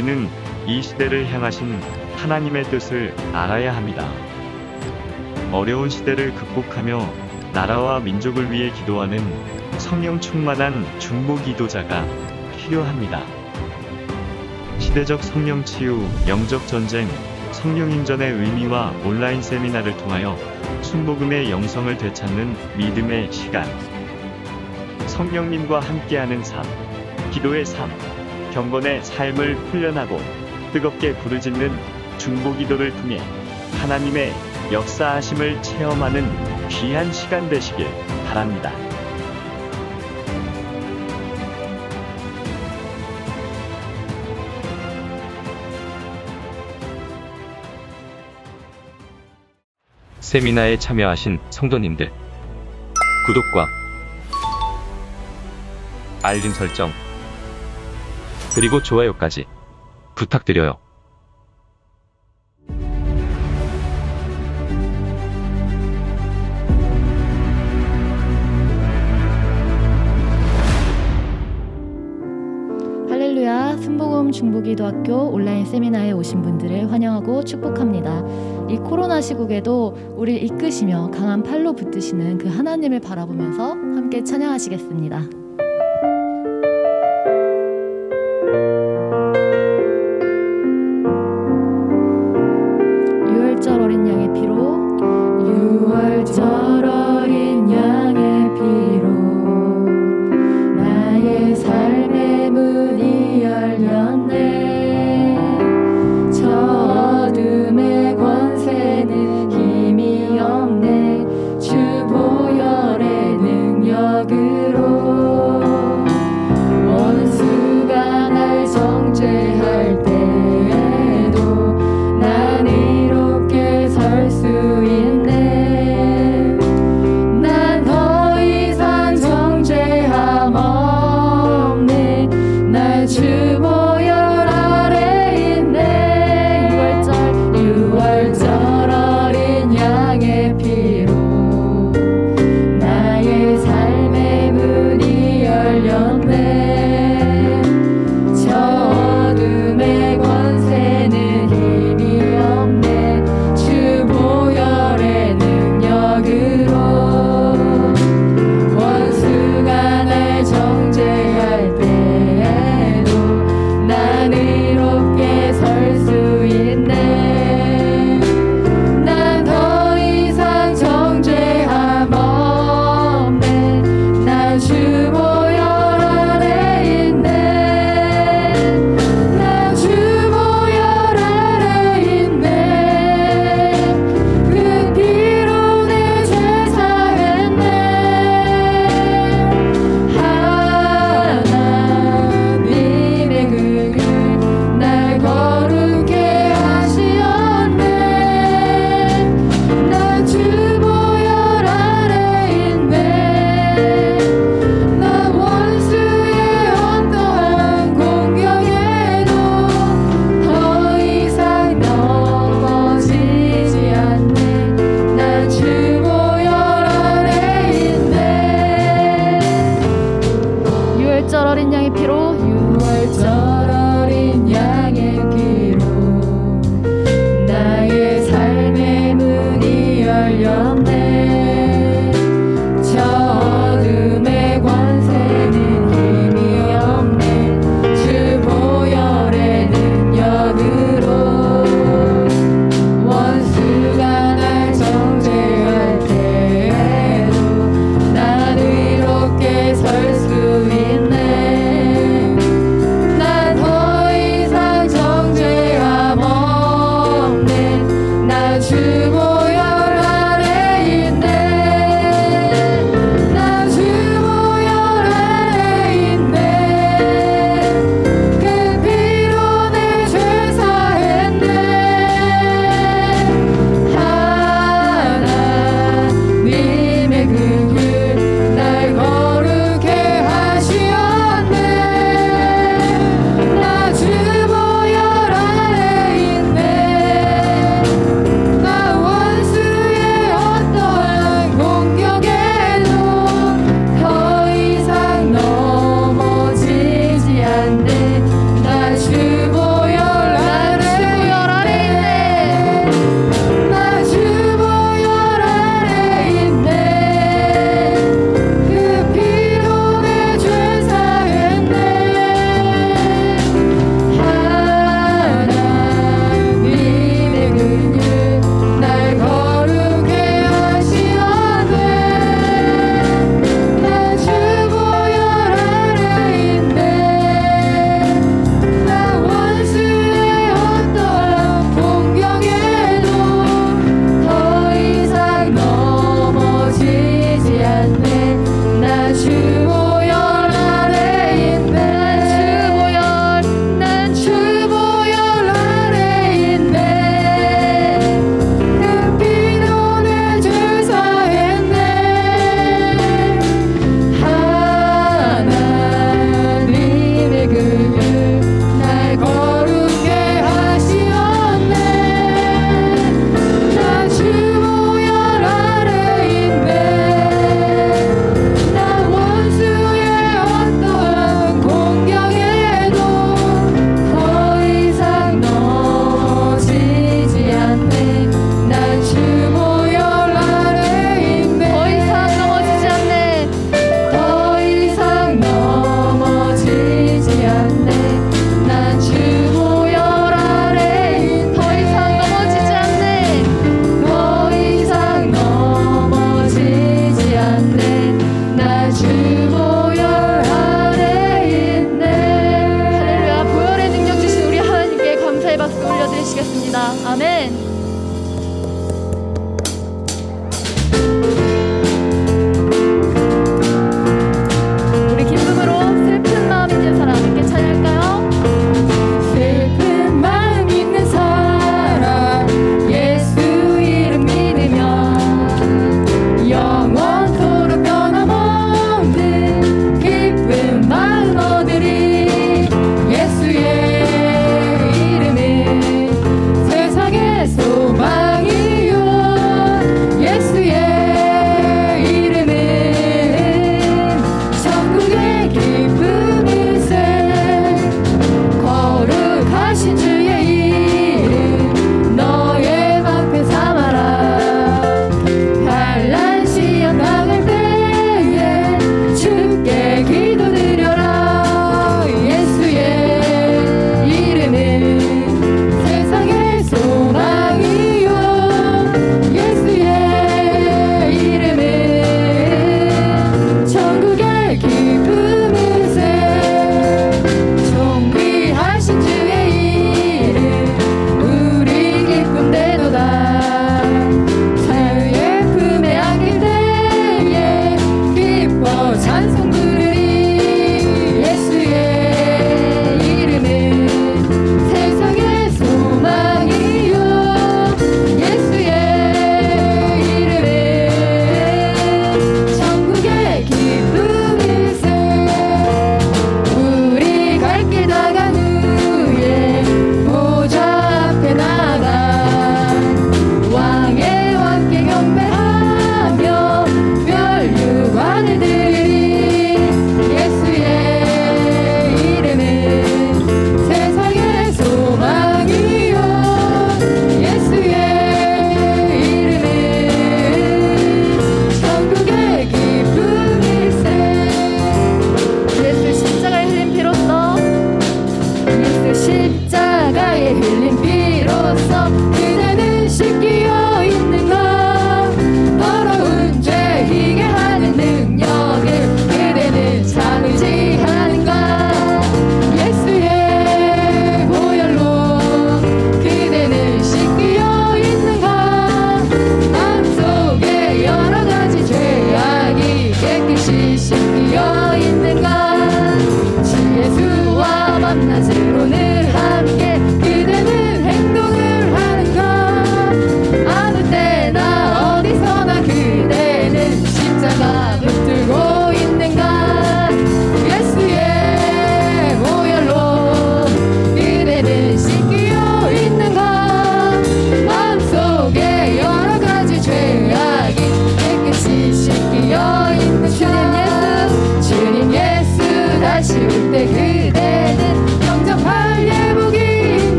우리는 이 시대를 향하신 하나님의 뜻을 알아야 합니다. 어려운 시대를 극복하며 나라와 민족을 위해 기도하는 성령 충만한 중보 기도자가 필요합니다. 시대적 성령 치유, 영적 전쟁, 성령 인전의 의미와 온라인 세미나를 통하여 순복음의 영성을 되찾는 믿음의 시간. 성령님과 함께하는 삶, 기도의 삶, 경건의 삶을 훈련하고 뜨겁게 부르짖는 중보기도를 통해 하나님의 역사하심을 체험하는 귀한 시간 되시길 바랍니다. 세미나에 참여하신 성도님들, 구독과 알림 설정, 그리고 좋아요까지 부탁드려요. 할렐루야, 순복음 중보기도학교 온라인 세미나에 오신 분들을 환영하고 축복합니다. 이 코로나 시국에도 우리를 이끄시며 강한 팔로 붙드시는 그 하나님을 바라보면서 함께 찬양하시겠습니다. 유월절 어린 양의 피로, 유월절 어린 양의 피로 나의 삶의 문이 열렸네. 저 어둠의 권세는 힘이 없네. 주 보혈의 능력으로 기도드립니다. 아멘. 우리 기쁨으로 슬픈 마음 있는 사람 함께 찬양할까요? 슬픈 마음 있는 사람 예수 이름 믿으면 영원토록 변함없는 기쁜 마음 얻으리. 예수의 이름은 세상에서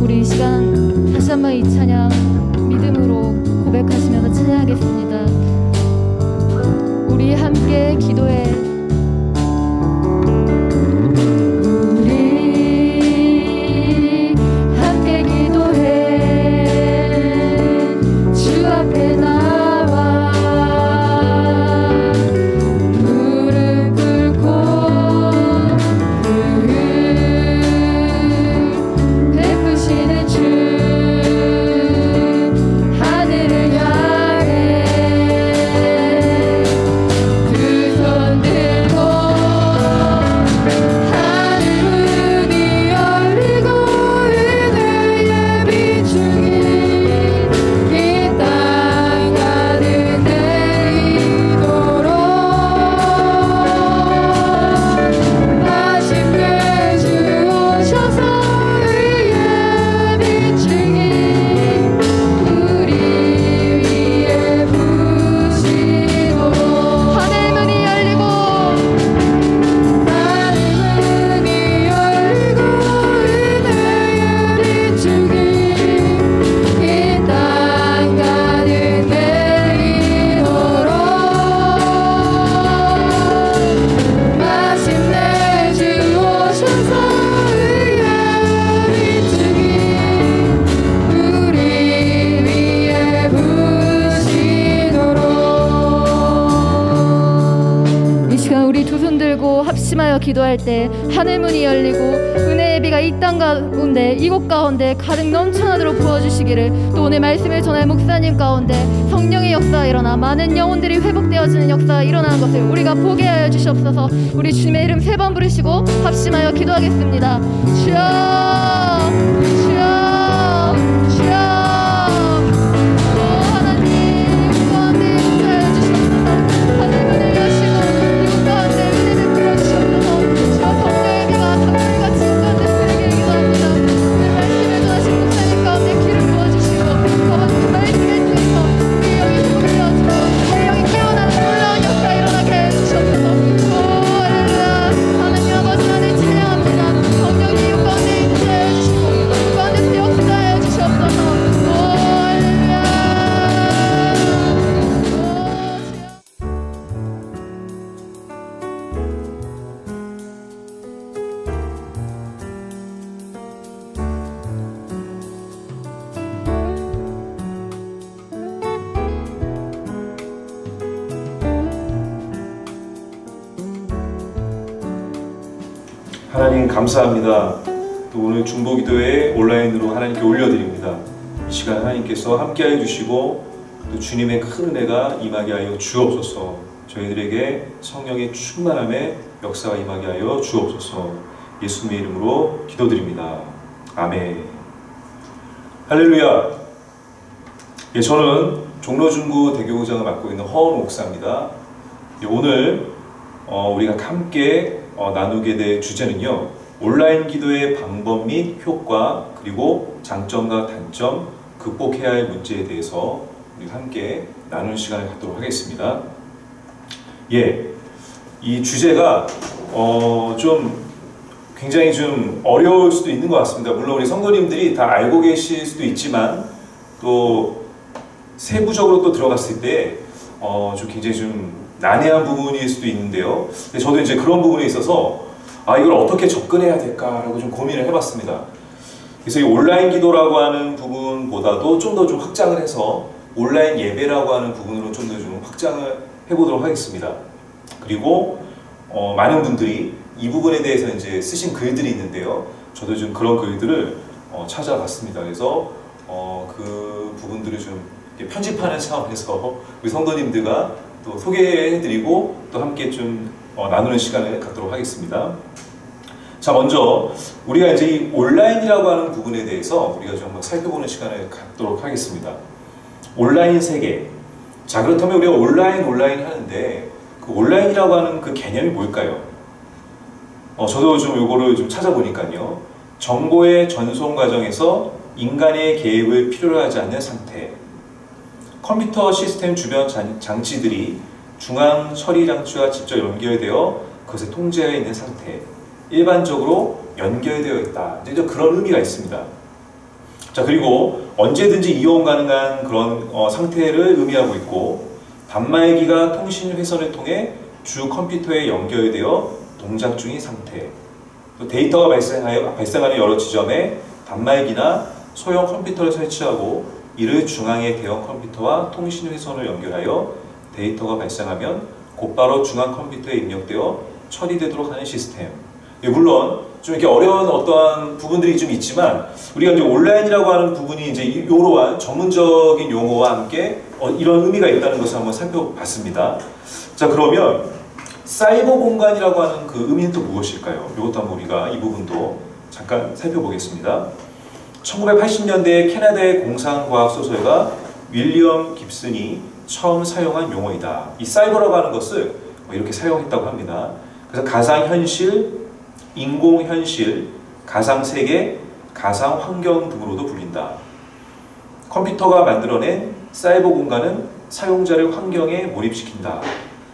우리 이 시간 다시 한번 이 찬양 믿음으로 고백하시면서 찬양하겠습니다. 우리 함께 기도해. 우리 함께 기도해. 주 앞에 나와 무릎 꿇고 베푸시는 주 하늘을 향해 두 손 들고 하늘 문이 열리고 은혜의 비추기 이 땅 가득 내리도록 마침내 주 오셔서 의의 비추기 우리 위에 부시도록 하늘 문이 열리고 은혜의 비추기 이 땅 가득 내리도록 마침내 주 오셔서 의의 비추기 우리 위에 부시도록. 이 시간 우리 두 손 들고 합심하여 기도할 때 하늘 문이 열리고 은혜의 비가 이 땅 가운데 이곳 가운데 가득 넘쳐나도록 부어주시기를, 또 오늘 말씀을 전할 목사님 가운데 성령의 역사가 일어나 많은 영혼들이 회복되어지는 역사가 일어나는 것을 우리가 보게 하여 주시옵소서. 우리 주님의 이름 3번 부르시고 합심하여 기도하겠습니다. 주여 주여 주여. 오 하나님 가운데 역사하여 주시옵소서. 하늘 문을 여시고 이곳 가운데 은혜를 베풀어주시옵소서. 주여 성령의 비가 강물같이 가운데 흐르게 기도합니다. 오늘 말씀을 전하신 목사님 가운데 기름 부어주시고 그 말씀을 통해서 우리 영이 회복되어지고 내 영이 깨어나는 놀라운 역사가 일어나게 하여 주시옵소서. 오 할렐루야. 하나님 아버지 하나님 찬양합니다. 성령이 이곳 가운데 임재하여 주시고 이곳 가운데서 역사하여 주시옵소서. 오 할렐루야. 오 주여. 하나님 감사합니다. 또 오늘 중보기도회 온라인으로 하나님께 올려드립니다. 이 시간 하나님께서 함께하여 주시고 또 주님의 큰 은혜가 임하게 하여 주옵소서. 저희들에게 성령의 충만함의 역사가 임하게 하여 주옵소서. 예수님의 이름으로 기도드립니다. 아멘. 할렐루야. 예, 저는 종로중구 대교구장을 맡고 있는 허원 목사입니다. 예, 오늘 우리가 함께 나누게 될 주제는요, 온라인 기도의 방법 및 효과, 그리고 장점과 단점, 극복해야 할 문제에 대해서 우리 함께 나누는 시간을 갖도록 하겠습니다. 예, 이 주제가 좀 굉장히 좀 어려울 수도 있는 것 같습니다. 물론 우리 성도님들이 다 알고 계실 수도 있지만 또 세부적으로 또 들어갔을 때 좀 굉장히 좀 난해한 부분일 수도 있는데요. 근데 저도 이제 그런 부분에 있어서 이걸 어떻게 접근해야 될까라고 좀 고민을 해봤습니다. 그래서 이 온라인 기도라고 하는 부분보다도 좀 더 좀 확장을 해서 온라인 예배라고 하는 부분으로 좀 더 좀 확장을 해보도록 하겠습니다. 그리고 많은 분들이 이 부분에 대해서 이제 쓰신 글들이 있는데요. 저도 좀 그런 글들을 찾아봤습니다. 그래서 그 부분들을 좀 편집하는 차원에서 우리 성도님들과 또 소개해드리고 또 함께 좀 나누는 시간을 갖도록 하겠습니다. 자, 먼저 우리가 이제 이 온라인이라고 하는 부분에 대해서 우리가 좀 한번 살펴보는 시간을 갖도록 하겠습니다. 온라인 세계. 자, 그렇다면 우리가 온라인 하는데 그 온라인이라고 하는 그 개념이 뭘까요? 저도 좀 요거를 좀 찾아보니까요. 정보의 전송 과정에서 인간의 개입을 필요로 하지 않는 상태. 컴퓨터 시스템 주변 장치들이 중앙 처리 장치와 직접 연결되어 그것을 통제하여 있는 상태. 일반적으로 연결되어 있다. 이제 그런 의미가 있습니다. 자, 그리고 언제든지 이용 가능한 그런 상태를 의미하고 있고, 단말기가 통신 회선을 통해 주 컴퓨터에 연결되어 동작 중인 상태. 또 데이터가 발생하는 여러 지점에 단말기나 소형 컴퓨터를 설치하고 이를 중앙의 대형 컴퓨터와 통신 회선을 연결하여 데이터가 발생하면 곧바로 중앙 컴퓨터에 입력되어 처리되도록 하는 시스템. 물론 좀 이렇게 어려운 어떠한 부분들이 좀 있지만 우리가 이제 온라인이라고 하는 부분이 이제 이러한 전문적인 용어와 함께 이런 의미가 있다는 것을 한번 살펴봤습니다. 자, 그러면 사이버 공간이라고 하는 그 의미는 또 무엇일까요? 이것도 한번 우리가 이 부분도 잠깐 살펴보겠습니다. 1980년대 캐나다의 공상과학 소설가 윌리엄 깁슨이 처음 사용한 용어이다. 이 사이버라고 하는 것을 이렇게 사용했다고 합니다. 그래서 가상현실, 인공현실, 가상세계, 가상환경 등으로도 불린다. 컴퓨터가 만들어낸 사이버 공간은 사용자를 환경에 몰입시킨다.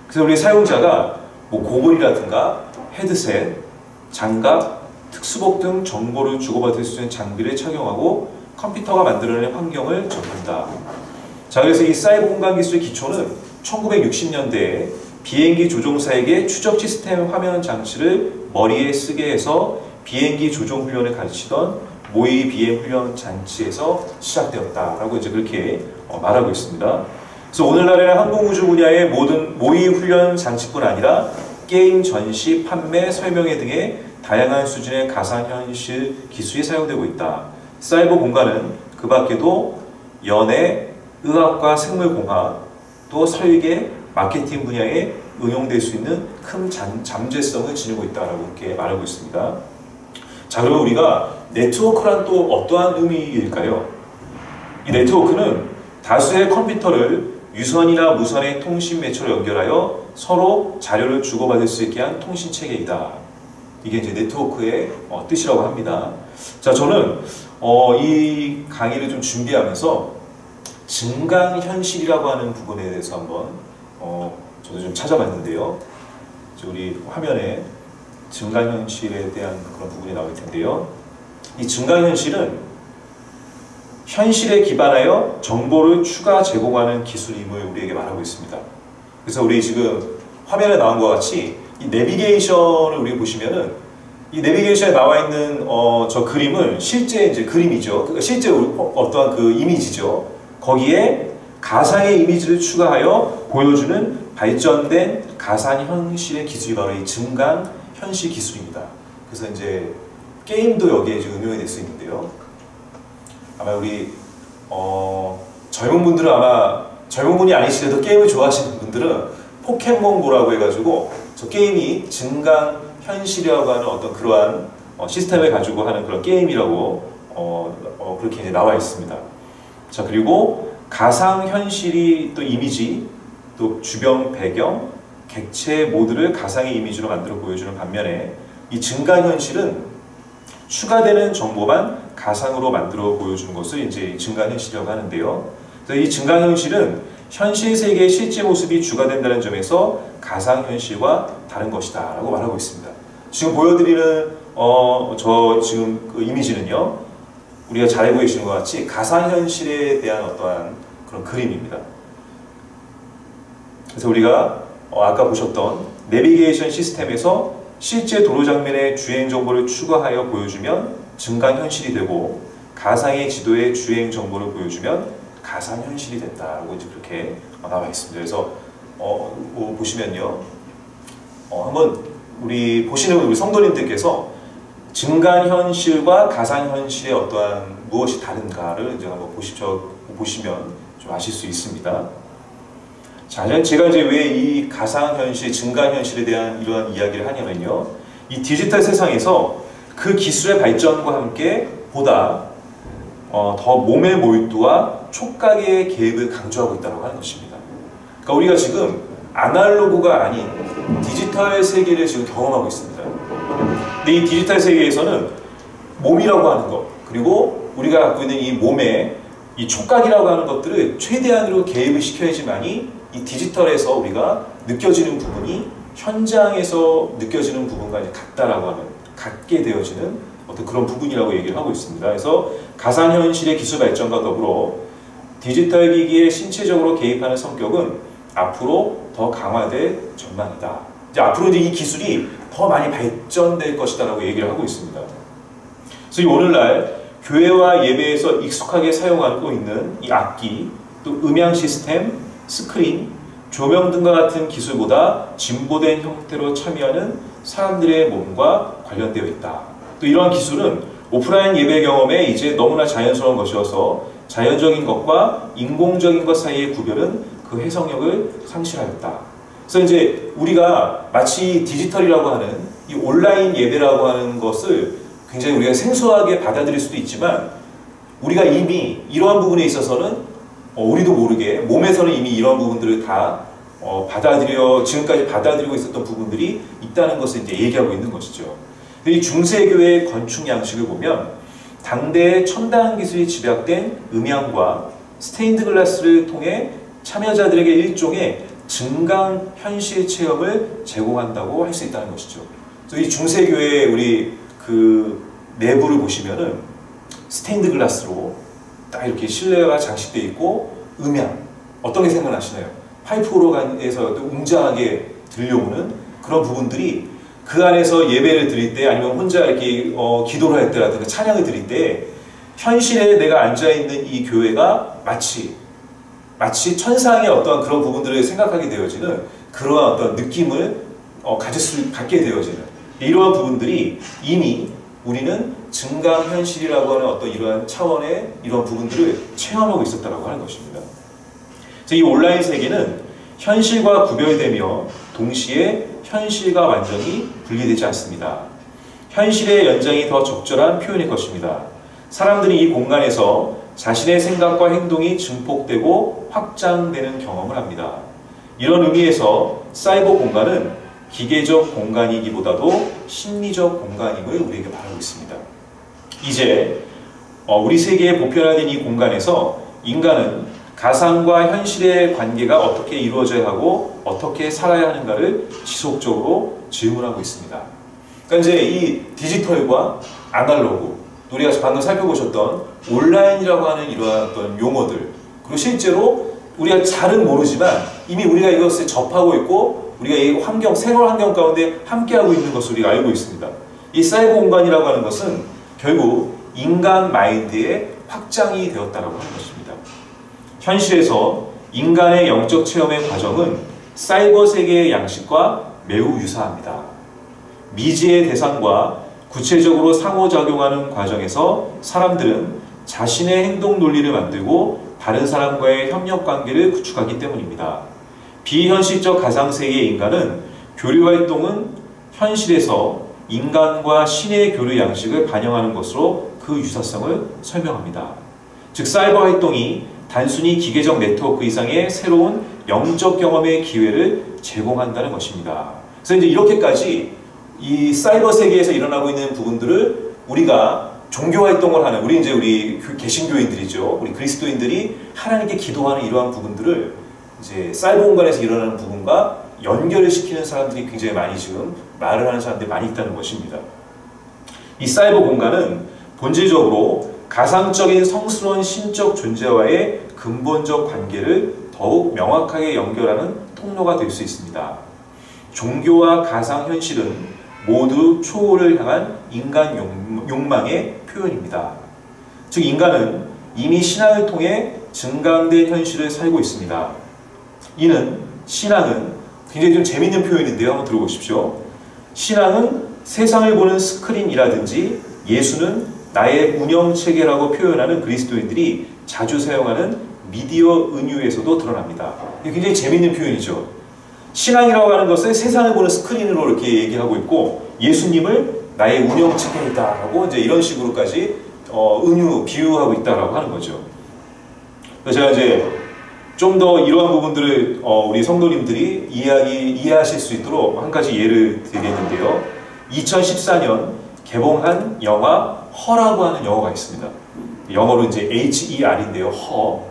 그래서 우리 사용자가 뭐 고글이라든가 헤드셋, 장갑, 특수복 등 정보를 주고받을 수 있는 장비를 착용하고 컴퓨터가 만들어낸 환경을 접한다. 자, 그래서 이 사이버 공간 기술의 기초는 1960년대에 비행기 조종사에게 추적 시스템 화면 장치를 머리에 쓰게 해서 비행기 조종 훈련을 가르치던 모의 비행 훈련 장치에서 시작되었다라고 이제 그렇게 말하고 있습니다. 그래서 오늘날에는 항공우주 분야의 모든 모의 훈련 장치뿐 아니라 게임 전시, 판매, 설명회 등의 다양한 수준의 가상현실 기술이 사용되고 있다. 사이버 공간은 그 밖에도 연애, 의학과 생물공학, 또 설계, 마케팅 분야에 응용될 수 있는 큰 잠재성을 지니고 있다라고 이렇게 말하고 있습니다. 자, 그러면 우리가 네트워크란 또 어떠한 의미일까요? 이 네트워크는 다수의 컴퓨터를 유선이나 무선의 통신 매체로 연결하여 서로 자료를 주고받을 수 있게 한 통신 체계이다. 이게 이제 네트워크의 뜻이라고 합니다. 자, 저는 이 강의를 좀 준비하면서 증강현실이라고 하는 부분에 대해서 한번 저도 좀 찾아봤는데요. 우리 화면에 증강현실에 대한 그런 부분이 나올 텐데요. 이 증강현실은 현실에 기반하여 정보를 추가 제공하는 기술임을 우리에게 말하고 있습니다. 그래서 우리 지금 화면에 나온 것 같이 이 내비게이션을 우리 보시면은 이 내비게이션에 나와 있는 저 그림은 실제 이제 그림이죠. 실제 어떠한 그 이미지죠. 거기에 가상의 이미지를 추가하여 보여주는 발전된 가상현실의 기술이 바로 이 증강현실 기술입니다. 그래서 이제 게임도 여기에 지금 응용이 될 수 있는데요. 아마 우리 젊은 분들은 아마 젊은 분이 아니시더라도 게임을 좋아하시는 분들은 포켓몬고라고 해가지고 저 게임이 증강현실이라고 하는 어떤 그러한 시스템을 가지고 하는 그런 게임이라고 그렇게 이제 나와 있습니다. 자, 그리고 가상현실이 또 이미지, 또 주변 배경, 객체 모두를 가상의 이미지로 만들어 보여주는 반면에 이 증강현실은 추가되는 정보만 가상으로 만들어 보여주는 것을 이제 증강현실이라고 하는데요. 그래서 이 증강현실은 현실 세계의 실제 모습이 추가된다는 점에서 가상현실과 다른 것이다 라고 말하고 있습니다. 지금 보여드리는 저 지금 그 이미지는요, 우리가 잘 알고 계시는 것 같이 가상현실에 대한 어떠한 그런 그림입니다. 그래서 우리가 아까 보셨던 내비게이션 시스템에서 실제 도로 장면의 주행 정보를 추가하여 보여주면 증강현실이 되고, 가상의 지도의 주행 정보를 보여주면 가상현실이 된다라고 이제 그렇게 나와 있습니다. 그래서 보시면요, 한번 우리 보시는 우리 성도님들께서 증강현실과 가상현실의 어떠한 무엇이 다른가를 이제 한번 보시면 좀 아실 수 있습니다. 자, 제가 이제 왜 이 가상현실, 증강현실에 대한 이러한 이야기를 하냐면요, 이 디지털 세상에서 그 기술의 발전과 함께 보다 더 몸의 몰두와 촉각의 개입을 강조하고 있다고 하는 것입니다. 그러니까 우리가 지금 아날로그가 아닌 디지털 세계를 지금 경험하고 있습니다. 근데 이 디지털 세계에서는 몸이라고 하는 것, 그리고 우리가 갖고 있는 이 몸의 이 촉각이라고 하는 것들을 최대한으로 개입을 시켜야지만이 이 디지털에서 우리가 느껴지는 부분이 현장에서 느껴지는 부분과 같다라고 하는, 같게 되어지는 어떤 그런 부분이라고 얘기를 하고 있습니다. 그래서 가상현실의 기술 발전과 더불어 디지털 기기에 신체적으로 개입하는 성격은 앞으로 더 강화될 전망이다. 이제 앞으로 이제 이 기술이 더 많이 발전될 것이다라고 얘기를 하고 있습니다. 그래서 이 오늘날 교회와 예배에서 익숙하게 사용하고 있는 이 악기, 또 음향 시스템, 스크린, 조명 등과 같은 기술보다 진보된 형태로 참여하는 사람들의 몸과 관련되어 있다. 또 이러한 기술은 오프라인 예배 경험에 이제 너무나 자연스러운 것이어서 자연적인 것과 인공적인 것 사이의 구별은 그 해석력을 상실하였다. 그래서 이제 우리가 마치 디지털이라고 하는 이 온라인 예배라고 하는 것을 굉장히 우리가 생소하게 받아들일 수도 있지만 우리가 이미 이러한 부분에 있어서는 우리도 모르게 몸에서는 이미 이런 부분들을 다 지금까지 받아들이고 있었던 부분들이 있다는 것을 이제 얘기하고 있는 것이죠. 이 중세교회의 건축 양식을 보면 당대의 첨단 기술이 집약된 음향과 스테인드 글라스를 통해 참여자들에게 일종의 증강 현실 체험을 제공한다고 할 수 있다는 것이죠. 그래서 이 중세교회의 우리 그 내부를 보시면은 스테인드 글라스로 딱 이렇게 실내가 장식되어 있고 음향 어떤 게 생각나시나요? 파이프 오르간에서 웅장하게 들려오는 그런 부분들이 그 안에서 예배를 드릴 때 아니면 혼자 이렇게 기도를 할 때라든가 찬양을 드릴 때 현실에 내가 앉아있는 이 교회가 마치 천상의 어떤 그런 부분들을 생각하게 되어지는 그러한 어떤 느낌을 갖게 되어지는 이러한 부분들이 이미 우리는 증강현실이라고 하는 어떤 이러한 차원의 이러한 부분들을 체험하고 있었다고 하는 것입니다. 이 온라인 세계는 현실과 구별되며 동시에 현실과 완전히 분리되지 않습니다. 현실의 연장이 더 적절한 표현일 것입니다. 사람들이 이 공간에서 자신의 생각과 행동이 증폭되고 확장되는 경험을 합니다. 이런 의미에서 사이버 공간은 기계적 공간이기보다도 심리적 공간임을 우리에게 말하고 있습니다. 이제 우리 세계에 보편화된 이 공간에서 인간은 가상과 현실의 관계가 어떻게 이루어져야 하고 어떻게 살아야 하는가를 지속적으로 질문하고 있습니다. 그러니까 이제 이 디지털과 아날로그, 우리가 방금 살펴보셨던 온라인이라고 하는 이러한 어떤 용어들, 그리고 실제로 우리가 잘은 모르지만 이미 우리가 이것을 접하고 있고 우리가 이 새로운 환경 가운데 함께하고 있는 것을 우리가 알고 있습니다. 이 사이버 공간이라고 하는 것은 결국 인간 마인드의 확장이 되었다고 하는 것입니다. 현실에서 인간의 영적 체험의 과정은 사이버 세계의 양식과 매우 유사합니다. 미지의 대상과 구체적으로 상호작용하는 과정에서 사람들은 자신의 행동 논리를 만들고 다른 사람과의 협력관계를 구축하기 때문입니다. 비현실적 가상세계의 인간은 교류활동은 현실에서 인간과 신의 교류 양식을 반영하는 것으로 그 유사성을 설명합니다. 즉 사이버 활동이 단순히 기계적 네트워크 이상의 새로운 영적 경험의 기회를 제공한다는 것입니다. 그래서 이제 이렇게까지 이 사이버 세계에서 일어나고 있는 부분들을 우리가 종교 활동을 하는 우리 개신교인들이죠. 우리 그리스도인들이 하나님께 기도하는 이러한 부분들을 이제 사이버 공간에서 일어나는 부분과 연결을 시키는 사람들이 굉장히 많이 지금 말을 하는 사람들이 많이 있다는 것입니다. 이 사이버 공간은 본질적으로 가상적인 성스러운 신적 존재와의 근본적 관계를 더욱 명확하게 연결하는 통로가 될 수 있습니다. 종교와 가상현실은 모두 초월을 향한 인간 욕망의 표현입니다. 즉 인간은 이미 신앙을 통해 증강된 현실을 살고 있습니다. 신앙은 굉장히 좀 재밌는 표현인데요. 한번 들어보십시오. 신앙은 세상을 보는 스크린이라든지 예수는 나의 운영체계라고 표현하는 그리스도인들이 자주 사용하는 미디어 은유에서도 드러납니다. 굉장히 재밌는 표현이죠. 신앙이라고 하는 것을 세상을 보는 스크린으로 이렇게 얘기하고 있고 예수님을 나의 운영체계이다라고 이제 이런 식으로까지 비유하고 있다라고 하는 거죠. 그래서 제가 이제 좀 더 이러한 부분들을 우리 성도님들이 이해하실 수 있도록 한 가지 예를 드리겠는데요. 2014년 개봉한 영화 허라고 하는 영화가 있습니다. 영어로 이제 HER인데요. 허.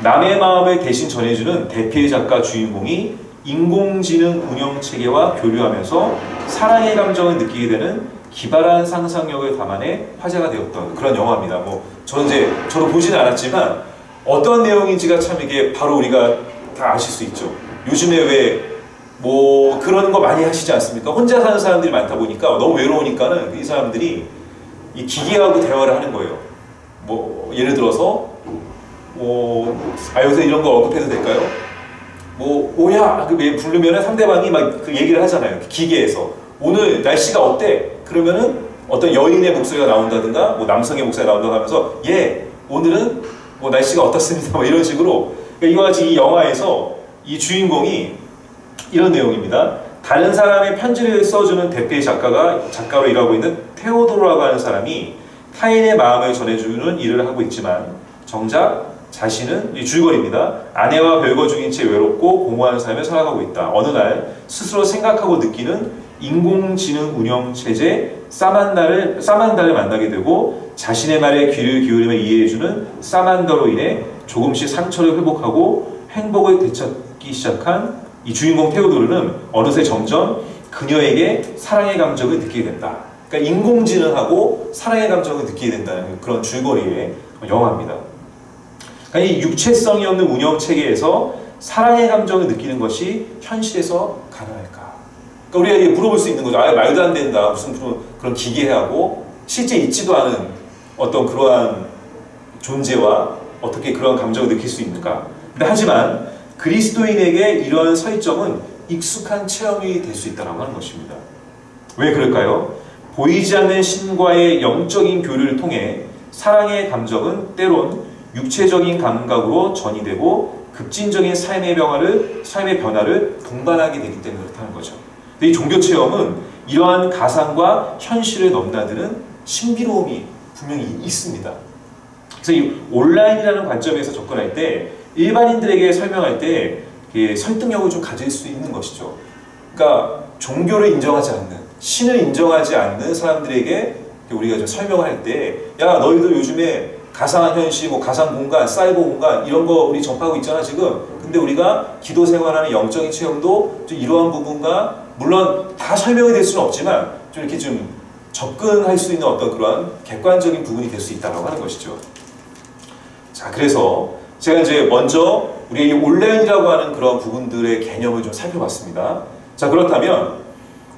남의 마음을 대신 전해주는 대피의 작가 주인공이 인공지능 운영체계와 교류하면서 사랑의 감정을 느끼게 되는 기발한 상상력을 담아내 화제가 되었던 그런 영화입니다. 뭐 저도 보지는 않았지만 어떤 내용인지가 참 이게 바로 우리가 다 아실 수 있죠. 요즘에 왜 뭐 그런 거 많이 하시지 않습니까? 혼자 사는 사람들이 많다 보니까 너무 외로우니까는 이 사람들이 이 기계하고 대화를 하는 거예요. 뭐 예를 들어서 여기서 이런 거 언급해도 될까요? 오야 부르면은 상대방이 막 그 얘기를 하잖아요. 기계에서 오늘 날씨가 어때? 그러면은 어떤 여인의 목소리가 나온다든가 뭐 남성의 목소리가 나온다고 하면서 오늘은 뭐 날씨가 어떻습니다. 뭐 이런 식으로 이와 같이 이 영화에서 이 주인공이 이런 내용입니다. 다른 사람의 편지를 써주는 대필 작가로 일하고 있는 테오도로라고 하는 사람이 타인의 마음을 전해주는 일을 하고 있지만 정작 자신은 이 줄거리입니다. 아내와 별거 중인 채 외롭고 공허한 삶을 살아가고 있다. 어느 날 스스로 생각하고 느끼는 인공지능 운영체제 사만다를 만나게 되고 자신의 말에 귀를 기울이며 이해해주는 사만다로 인해 조금씩 상처를 회복하고 행복을 되찾기 시작한 이 주인공 테오도르는 어느새 점점 그녀에게 사랑의 감정을 느끼게 된다. 그러니까 인공지능하고 사랑의 감정을 느끼게 된다는 그런 줄거리의 영화입니다. 그러니까 이 육체성이 없는 운영체계에서 사랑의 감정을 느끼는 것이 현실에서 가능할까? 그러니까 우리가 물어볼 수 있는 거죠. 말도 안 된다. 무슨 그런 기계하고 실제 있지도 않은 어떤 그러한 존재와 어떻게 그런 감정을 느낄 수 있는가? 근데 하지만 그리스도인에게 이러한 설정은 익숙한 체험이 될 수 있다고 하는 것입니다. 왜 그럴까요? 보이지 않는 신과의 영적인 교류를 통해 사랑의 감정은 때론 육체적인 감각으로 전이되고 급진적인 삶의 변화를 동반하게 되기 때문에 그렇다는 거죠. 근데 이 종교 체험은 이러한 가상과 현실을 넘나드는 신비로움이 분명히 있습니다. 그래서 이 온라인이라는 관점에서 접근할 때 일반인들에게 설명할 때 설득력을 좀 가질 수 있는 것이죠. 그러니까 종교를 인정하지 않는, 신을 인정하지 않는 사람들에게 우리가 좀 설명을 할 때, 야 너희들 요즘에 가상현실, 가상 공간, 사이버 공간 이런 거 우리 접하고 있잖아 지금. 근데 우리가 기도 생활하는 영적인 체험도 좀 이러한 부분과 물론 다 설명이 될 수는 없지만 좀 이렇게 좀 접근할 수 있는 어떤 그러한 객관적인 부분이 될 수 있다고 하는 것이죠. 자, 그래서 제가 이제 먼저 우리 이 온라인이라고 하는 그런 부분들의 개념을 좀 살펴봤습니다. 자, 그렇다면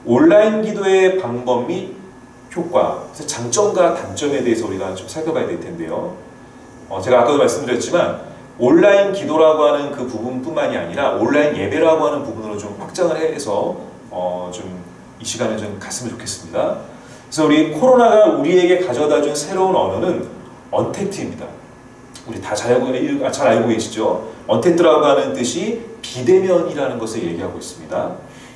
온라인 기도의 방법 및 효과, 장점과 단점에 대해서 우리가 좀 살펴봐야 될 텐데요. 제가 아까도 말씀드렸지만 온라인 기도라고 하는 그 부분뿐만이 아니라 온라인 예배라고 하는 부분으로 좀 확장을 해서 좀 이 시간에 좀 갔으면 좋겠습니다. 그래서 우리 코로나가 우리에게 가져다준 새로운 언어는 언택트입니다. 우리 다 잘 알고 계시죠? 언택트라고 하는 뜻이 비대면이라는 것을 얘기하고 있습니다.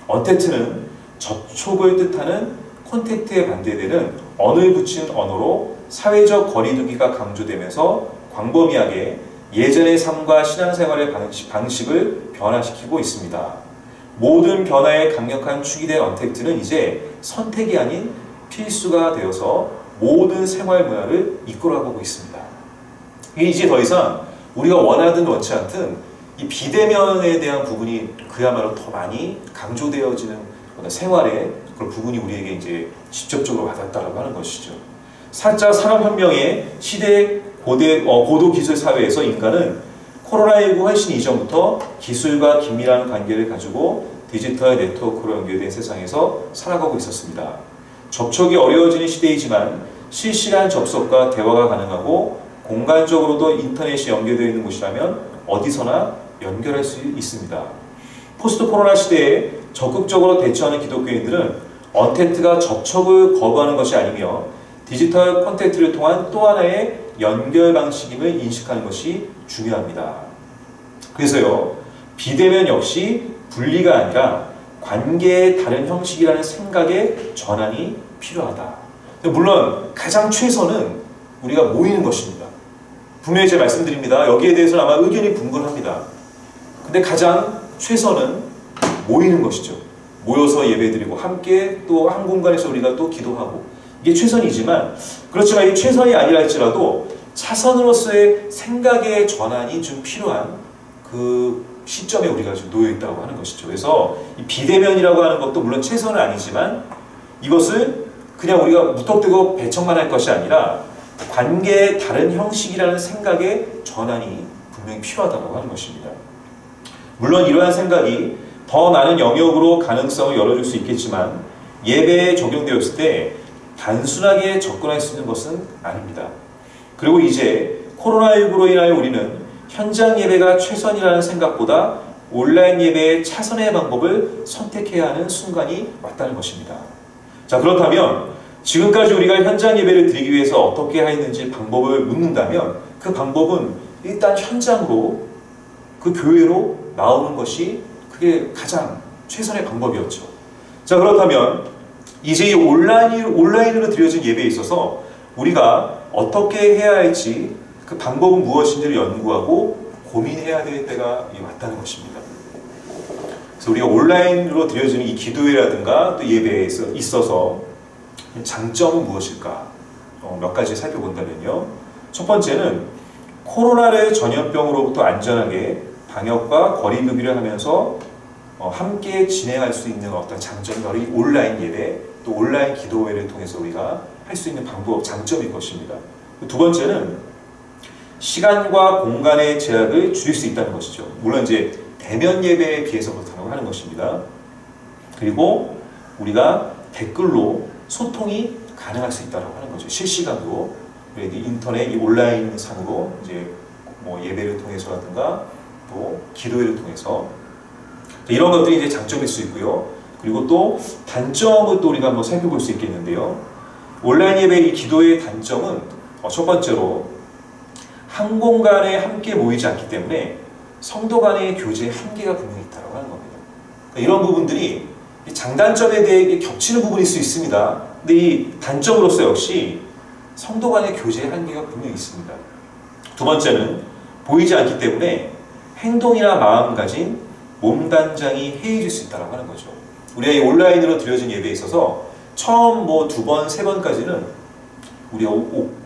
언택트는 접촉을 뜻하는 콘택트에 반대되는 언을 붙인 언어로 사회적 거리두기가 강조되면서 광범위하게 예전의 삶과 신앙생활의 방식을 변화시키고 있습니다. 모든 변화에 강력한 축이 된 언택트는 이제 선택이 아닌 필수가 되어서 모든 생활 문화를 이끌어가고 있습니다. 이제 더 이상 우리가 원하든 원치 않든 이 비대면에 대한 부분이 그야말로 더 많이 강조되어지는 생활의 그런 부분이 우리에게 이제 직접적으로 와닿았다고 하는 것이죠. 4차 산업혁명의 시대 고도 기술 사회에서 인간은 코로나19 훨씬 이전부터 기술과 긴밀한 관계를 가지고 디지털 네트워크로 연결된 세상에서 살아가고 있었습니다. 접촉이 어려워지는 시대이지만 실시간 접속과 대화가 가능하고 공간적으로도 인터넷이 연결되어 있는 곳이라면 어디서나 연결할 수 있습니다. 포스트 코로나 시대에 적극적으로 대처하는 기독교인들은 언택트가 접촉을 거부하는 것이 아니며 디지털 콘택트를 통한 또 하나의 연결 방식임을 인식하는 것이 중요합니다. 그래서요, 비대면 역시 분리가 아니라 관계의 다른 형식이라는 생각의 전환이 필요하다. 물론 가장 최선은 우리가 모이는 것입니다. 분명히 제가 말씀드립니다. 여기에 대해서는 아마 의견이 분분합니다. 근데 가장 최선은 모이는 것이죠. 모여서 예배드리고 함께 또 한 공간에서 우리가 또 기도하고, 이게 최선이지만, 그렇지만 이 최선이 아니라 할지라도 차선으로서의 생각의 전환이 좀 필요한 그 시점에 우리가 지금 놓여 있다고 하는 것이죠. 그래서 이 비대면이라고 하는 것도 물론 최선은 아니지만 이것을 그냥 우리가 무턱대고 배척만 할 것이 아니라 관계의 다른 형식이라는 생각의 전환이 분명히 필요하다고 하는 것입니다. 물론 이러한 생각이 더 많은 영역으로 가능성을 열어줄 수 있겠지만 예배에 적용되었을 때 단순하게 접근할 수 있는 것은 아닙니다. 그리고 이제 코로나19로 인하여 우리는 현장 예배가 최선이라는 생각보다 온라인 예배의 차선의 방법을 선택해야 하는 순간이 왔다는 것입니다. 자, 그렇다면 지금까지 우리가 현장 예배를 드리기 위해서 어떻게 했는지 방법을 묻는다면 그 방법은 일단 현장으로 그 교회로 나오는 것이 그게 가장 최선의 방법이었죠. 자, 그렇다면 이제 이 온라인으로 드려진 예배에 있어서 우리가 어떻게 해야 할지 그 방법은 무엇인지를 연구하고 고민해야 될 때가 왔다는 것입니다. 그래서 우리가 온라인으로 드려지는 이 기도회라든가 또 예배에 있어서 장점은 무엇일까? 몇 가지 살펴본다면요. 첫 번째는 코로나를 전염병으로부터 안전하게 방역과 거리 두기를 하면서 함께 진행할 수 있는 어떤 장점이 바로 이 온라인 예배 또 온라인 기도회를 통해서 우리가 할 수 있는 방법, 장점일 것입니다. 두 번째는 시간과 공간의 제약을 줄일 수 있다는 것이죠. 물론 이제 대면 예배에 비해서 그렇다고 하는 것입니다. 그리고 우리가 댓글로 소통이 가능할 수 있다고 하는 거죠. 실시간으로 인터넷, 이 온라인 상으로 이제 뭐 예배를 통해서라든가 또 기도회를 통해서 이런 것들이 이제 장점일 수 있고요. 그리고 또 단점을 또 우리가 한번 살펴볼 수 있겠는데요. 온라인 예배의 이 기도회의 단점은 첫 번째로 한 공간에 함께 모이지 않기 때문에 성도 간의 교제의 한계가 분명히 있다고 하는 겁니다. 그러니까 이런 부분들이 장단점에 대해 겹치는 부분일 수 있습니다. 근데 이 단점으로서 역시 성도 간의 교제의 한계가 분명히 있습니다. 두 번째는 보이지 않기 때문에 행동이나 마음가짐, 몸단장이 해이해질 수 있다고 하는 거죠. 우리가 이 온라인으로 드려진 예배에 있어서 처음 뭐 2번, 3번까지는 우리가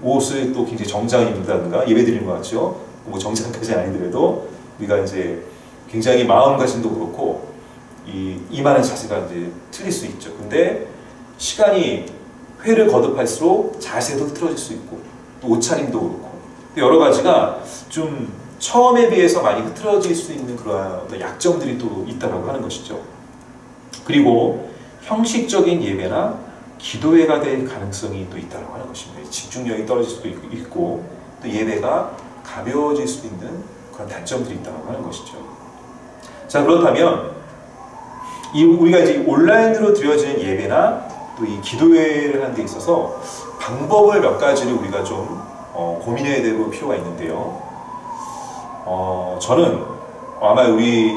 옷을 또 굉장히 정장 입는다든가 예배 드리는 것 같죠. 뭐 정장까지는 아니더라도 우리가 이제 굉장히 마음가짐도 그렇고 임하는 자세가 이제 틀릴 수 있죠. 근데 시간이 회를 거듭할수록 자세도 틀어질 수 있고 또 옷차림도 그렇고 여러 가지가 좀 처음에 비해서 많이 흐트러질 수 있는 그러한 약점들이 또 있다고 하는 것이죠. 그리고 형식적인 예배나 기도회가 될 가능성이 또 있다고 하는 것입니다. 집중력이 떨어질 수도 있고 또 예배가 가벼워질 수도 있는 그런 단점들이 있다고 하는 것이죠. 자, 그렇다면 우리가 이제 온라인으로 드려지는 예배나 또 이 기도회를 하는 데 있어서 방법을 몇 가지를 우리가 좀 고민해야 될 필요가 있는데요. 저는 아마 우리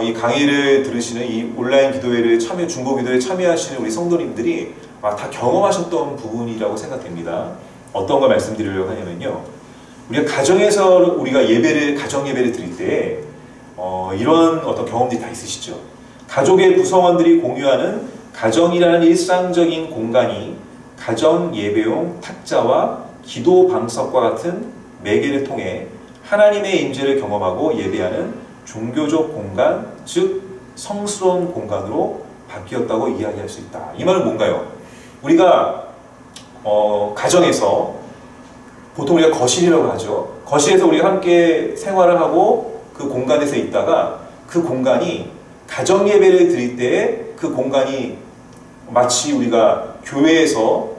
이 강의를 들으시는 이 온라인 기도회를 중보 기도회에 참여하시는 우리 성도님들이 다 경험하셨던 부분이라고 생각됩니다. 어떤 걸 말씀드리려고 하냐면요. 우리가 가정에서 우리가 가정 예배를 드릴 때 이런 어떤 경험들이 다 있으시죠. 가족의 구성원들이 공유하는 가정이라는 일상적인 공간이 가정 예배용 탁자와 기도 방석과 같은 매개를 통해 하나님의 임재를 경험하고 예배하는 종교적 공간, 즉 성스러운 공간으로 바뀌었다고 이야기할 수 있다. 이 말은 뭔가요? 우리가 가정에서 보통 우리가 거실이라고 하죠. 거실에서 우리가 함께 생활을 하고 그 공간에서 있다가 그 공간이 가정 예배를 드릴 때 그 공간이 마치 우리가 교회에서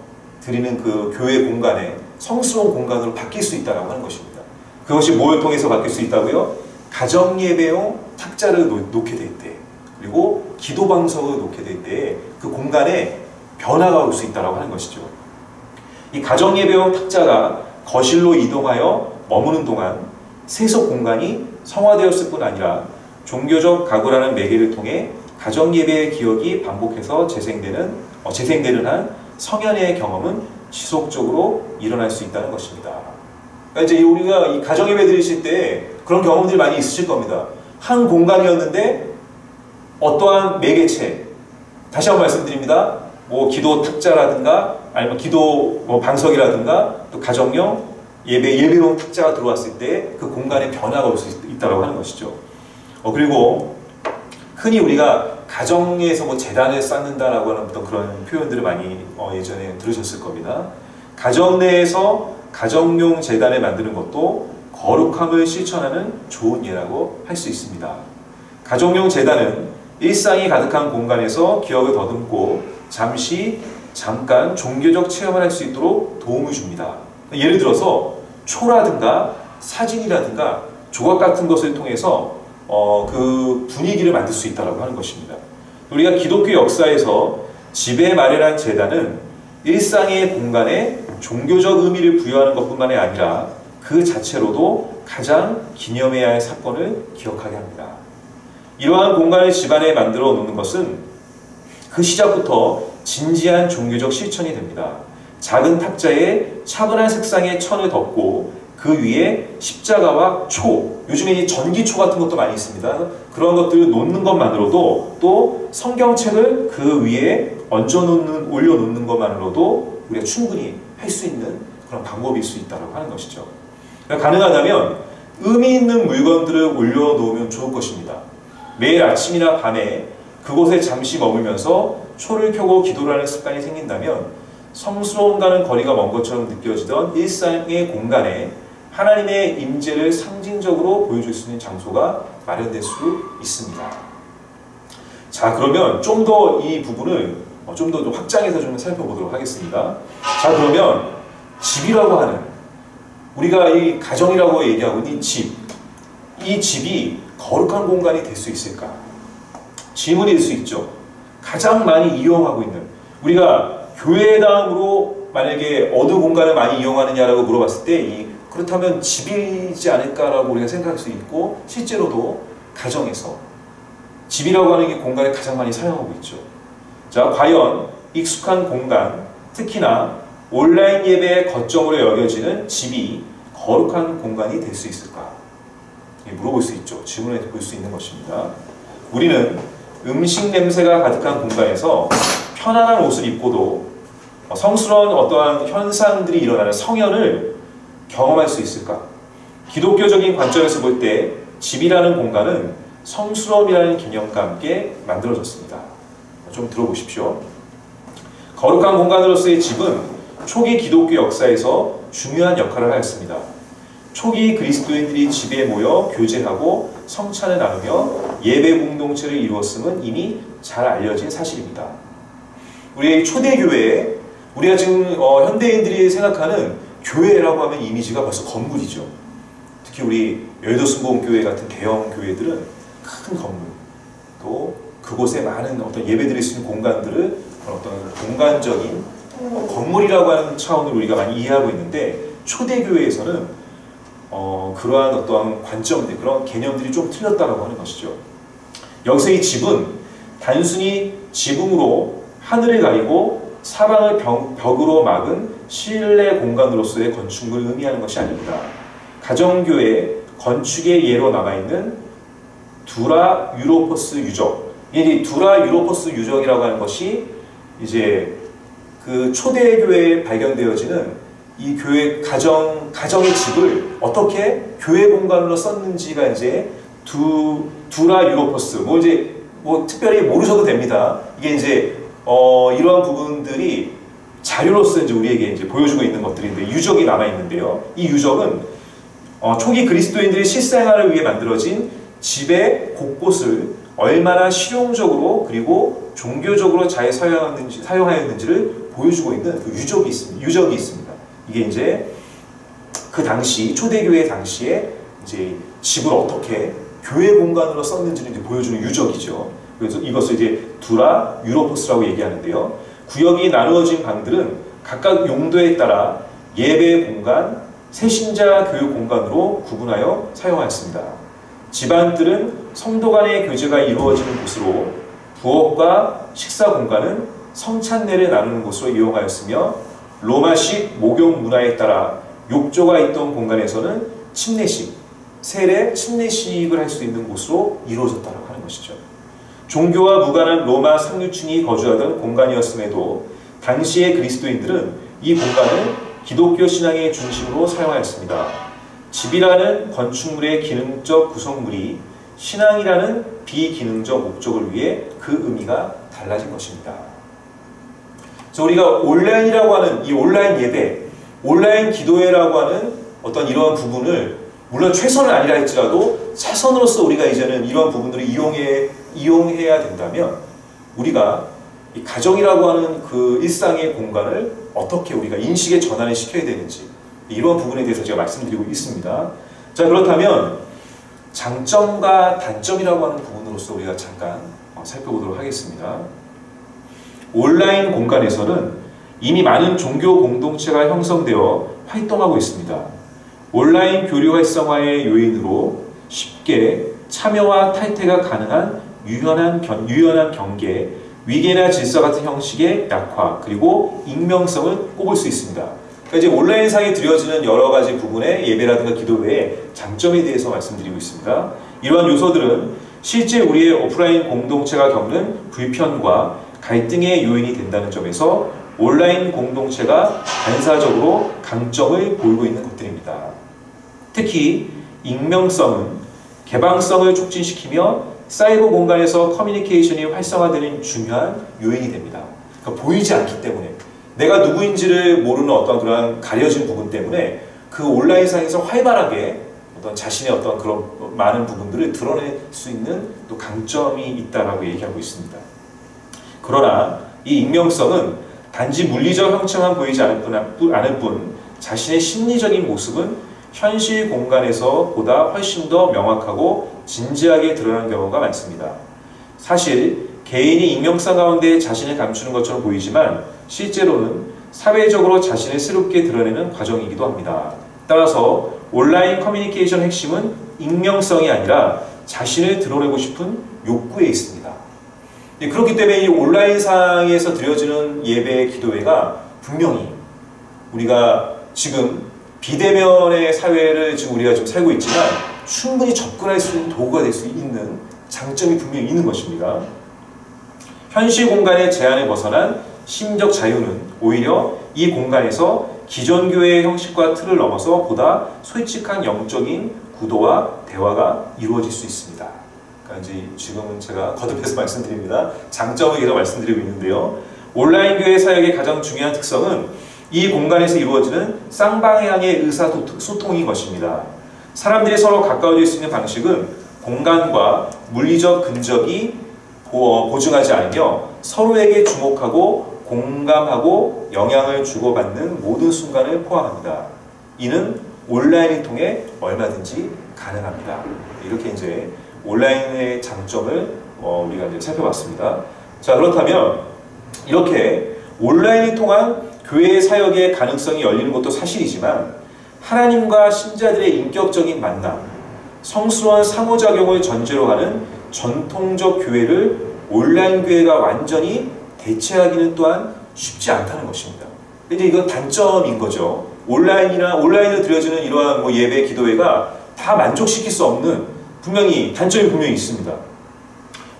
드리는 그 교회 공간에 성스러운 공간으로 바뀔 수 있다고 하는 것입니다. 그것이 뭘 통해서 바뀔 수 있다고요? 가정 예배용 탁자를 놓게 될 때, 그리고 기도 방석을 놓게 될 때 그 공간에 변화가 올 수 있다고 하는 것이죠. 이 가정 예배용 탁자가 거실로 이동하여 머무는 동안 세속 공간이 성화되었을 뿐 아니라 종교적 가구라는 매개를 통해 가정 예배의 기억이 반복해서 재생되는 한 성연의 경험은 지속적으로 일어날 수 있다는 것입니다. 그러니까 이제 우리가 이 가정 예배 드리실 때 그런 경험들이 많이 있으실 겁니다. 한 공간이었는데 어떠한 매개체, 다시 한번 말씀드립니다. 뭐 기도 탁자라든가 아니면 기도 방석이라든가 또 가정용 예배용 탁자가 들어왔을 때 그 공간에 변화가 올 수 있다고 하는 것이죠. 그리고 흔히 우리가 가정에서 뭐 재단을 쌓는다라고 하는 어떤 그런 표현들을 많이 예전에 들으셨을 겁니다. 가정 내에서 가정용 재단을 만드는 것도 거룩함을 실천하는 좋은 예라고 할 수 있습니다. 가정용 재단은 일상이 가득한 공간에서 기억을 더듬고 잠깐 종교적 체험을 할 수 있도록 도움을 줍니다. 예를 들어서 초라든가 사진이라든가 조각 같은 것을 통해서 그 분위기를 만들 수 있다고 하는 것입니다. 우리가 기독교 역사에서 집에 마련한 제단은 일상의 공간에 종교적 의미를 부여하는 것뿐만이 아니라 그 자체로도 가장 기념해야 할 사건을 기억하게 합니다. 이러한 공간을 집안에 만들어 놓는 것은 그 시작부터 진지한 종교적 실천이 됩니다. 작은 탁자에 차분한 색상의 천을 덮고 그 위에 십자가와 초, 요즘에 전기초 같은 것도 많이 있습니다. 그런 것들을 놓는 것만으로도, 또 성경책을 그 위에 올려놓는 것만으로도 우리가 충분히 할 수 있는 그런 방법일 수 있다고 하는 것이죠. 그러니까 가능하다면 의미 있는 물건들을 올려놓으면 좋을 것입니다. 매일 아침이나 밤에 그곳에 잠시 머물면서 초를 켜고 기도를 하는 습관이 생긴다면 성스러움과는 거리가 먼 것처럼 느껴지던 일상의 공간에 하나님의 임재를 상징적으로 보여줄 수 있는 장소가 마련될 수 있습니다. 자, 그러면 좀 더 이 부분을 좀 더 확장해서 좀 살펴보도록 하겠습니다. 자, 그러면 집이라고 하는, 우리가 이 가정이라고 얘기하고 있는 이 집이 거룩한 공간이 될 수 있을까? 질문일 수 있죠. 가장 많이 이용하고 있는, 우리가 교회 다음으로 만약에 어느 공간을 많이 이용하느냐라고 물어봤을 때 그렇다면 집이지 않을까라고 우리가 생각할 수 있고, 실제로도 가정에서 집이라고 하는 게 공간을 가장 많이 사용하고 있죠. 자, 과연 익숙한 공간, 특히나 온라인 예배의 거점으로 여겨지는 집이 거룩한 공간이 될 수 있을까? 물어볼 수 있죠. 질문해 볼 수 있는 것입니다. 우리는 음식 냄새가 가득한 공간에서 편안한 옷을 입고도 성스러운 어떠한 현상들이 일어나는 성현을 경험할 수 있을까? 기독교적인 관점에서 볼 때 집이라는 공간은 성스러움이라는 개념과 함께 만들어졌습니다. 좀 들어보십시오. 거룩한 공간으로서의 집은 초기 기독교 역사에서 중요한 역할을 하였습니다. 초기 그리스도인들이 집에 모여 교제하고 성찬을 나누며 예배 공동체를 이루었음은 이미 잘 알려진 사실입니다. 우리의 초대교회에, 우리가 지금 현대인들이 생각하는 교회라고 하면 이미지가 벌써 건물이죠. 특히 우리 여의도순복음교회 같은 대형 교회들은 큰 건물, 또 그곳에 많은 어떤 예배드릴 수 있는 공간들을 어떤 공간적인 건물이라고 하는 차원으로 우리가 많이 이해하고 있는데, 초대교회에서는 그러한 어떠한 관점들, 그런 개념들이 좀 틀렸다고 하는 것이죠. 여기서 이 집은 단순히 지붕으로 하늘을 가리고 사방을 벽으로 막은 실내 공간으로서의 건축물을 의미하는 것이 아닙니다. 가정교회 건축의 예로 남아있는 두라 유로포스 유적, 이 두라 유로포스 유적이라고 하는 것이 이제 그 초대교회에 발견되어지는 이 교회 가정의 집을 어떻게 교회 공간으로 썼는지가 이제 두라 유로포스, 특별히 모르셔도 됩니다. 이게 이제 이러한 부분들이 자료로서 이제 우리에게 이제 보여주고 있는 것들인데, 유적이 남아 있는데요. 이 유적은 초기 그리스도인들의 실생활을 위해 만들어진 집의 곳곳을 얼마나 실용적으로 그리고 종교적으로 잘 사용하였는지를 보여주고 있는 그 유적이 있습니다. 이게 이제 그 당시 초대교회 당시에 이제 집을 어떻게 교회 공간으로 썼는지를 이제 보여주는 유적이죠. 그래서 이것을 이제 두라 유로포스라고 얘기하는데요. 구역이 나누어진 방들은 각각 용도에 따라 예배 공간, 새신자 교육 공간으로 구분하여 사용하였습니다. 집안들은 성도 간의 교제가 이루어지는 곳으로, 부엌과 식사 공간은 성찬례를 나누는 곳으로 이용하였으며, 로마식 목욕 문화에 따라 욕조가 있던 공간에서는 세례 침례식을 할 수 있는 곳으로 이루어졌다고 하는 것이죠. 종교와 무관한 로마 상류층이 거주하던 공간이었음에도 당시의 그리스도인들은 이 공간을 기독교 신앙의 중심으로 사용하였습니다. 집이라는 건축물의 기능적 구성물이 신앙이라는 비기능적 목적을 위해 그 의미가 달라진 것입니다. 그래서 우리가 온라인이라고 하는 이 온라인 예배, 온라인 기도회라고 하는 어떤 이러한 부분을 물론 최선은 아니라 할지라도 차선으로서 우리가 이제는 이러한 부분들을 이용해야 된다면 우리가 이 가정이라고 하는 그 일상의 공간을 어떻게 우리가 인식의 전환을 시켜야 되는지 이러한 부분에 대해서 제가 말씀드리고 있습니다. 자, 그렇다면 장점과 단점이라고 하는 부분으로서 우리가 잠깐 살펴보도록 하겠습니다. 온라인 공간에서는 이미 많은 종교 공동체가 형성되어 활동하고 있습니다. 온라인 교류 활성화의 요인으로 쉽게 참여와 탈퇴가 가능한 유연한 경계, 위계나 질서 같은 형식의 약화, 그리고 익명성을 꼽을 수 있습니다. 그러니까 이제 온라인상에 드려지는 여러 가지 부분의 예배라든가 기도회의 장점에 대해서 말씀드리고 있습니다. 이러한 요소들은 실제 우리의 오프라인 공동체가 겪는 불편과 갈등의 요인이 된다는 점에서 온라인 공동체가 반사적으로 강점을 보이고 있는 것들입니다. 특히 익명성은 개방성을 촉진시키며 사이버 공간에서 커뮤니케이션이 활성화되는 중요한 요인이 됩니다. 그러니까 보이지 않기 때문에 내가 누구인지를 모르는 어떤 그런 가려진 부분 때문에 그 온라인상에서 활발하게 어떤 자신의 어떤 그런 많은 부분들을 드러낼 수 있는 또 강점이 있다라고 얘기하고 있습니다. 그러나 이 익명성은 단지 물리적 형체만 보이지 않을 뿐 자신의 심리적인 모습은 현실 공간에서 보다 훨씬 더 명확하고 진지하게 드러나는 경우가 많습니다. 사실 개인이 익명성 가운데 자신을 감추는 것처럼 보이지만 실제로는 사회적으로 자신을 새롭게 드러내는 과정이기도 합니다. 따라서 온라인 커뮤니케이션 핵심은 익명성이 아니라 자신을 드러내고 싶은 욕구에 있습니다. 그렇기 때문에 이 온라인상에서 드려지는 예배, 기도회가 분명히 우리가 지금 비대면의 사회를 지금 우리가 좀 살고 있지만 충분히 접근할 수 있는 도구가 될 수 있는 장점이 분명히 있는 것입니다. 현실 공간의 제한을 벗어난 심적 자유는 오히려 이 공간에서 기존 교회의 형식과 틀을 넘어서 보다 솔직한 영적인 구도와 대화가 이루어질 수 있습니다. 그러니까 이제 지금은 제가 거듭해서 말씀드립니다. 장점을 계속 말씀드리고 있는데요. 온라인 교회 사역의 가장 중요한 특성은 이 공간에서 이루어지는 쌍방향의 의사소통인 것입니다. 사람들이 서로 가까워질 수 있는 방식은 공간과 물리적 근접이 보증하지 않으며 서로에게 주목하고 공감하고 영향을 주고받는 모든 순간을 포함합니다. 이는 온라인을 통해 얼마든지 가능합니다. 이렇게 이제 온라인의 장점을 우리가 이제 살펴봤습니다. 자, 그렇다면 이렇게 온라인을 통한 교회의 사역의 가능성이 열리는 것도 사실이지만 하나님과 신자들의 인격적인 만남, 성스러운 상호작용을 전제로 하는 전통적 교회를 온라인 교회가 완전히 대체하기는 또한 쉽지 않다는 것입니다. 근데 이건 단점인 거죠. 온라인으로 드려지는 이러한 예배, 기도회가 다 만족시킬 수 없는 단점이 분명히 있습니다.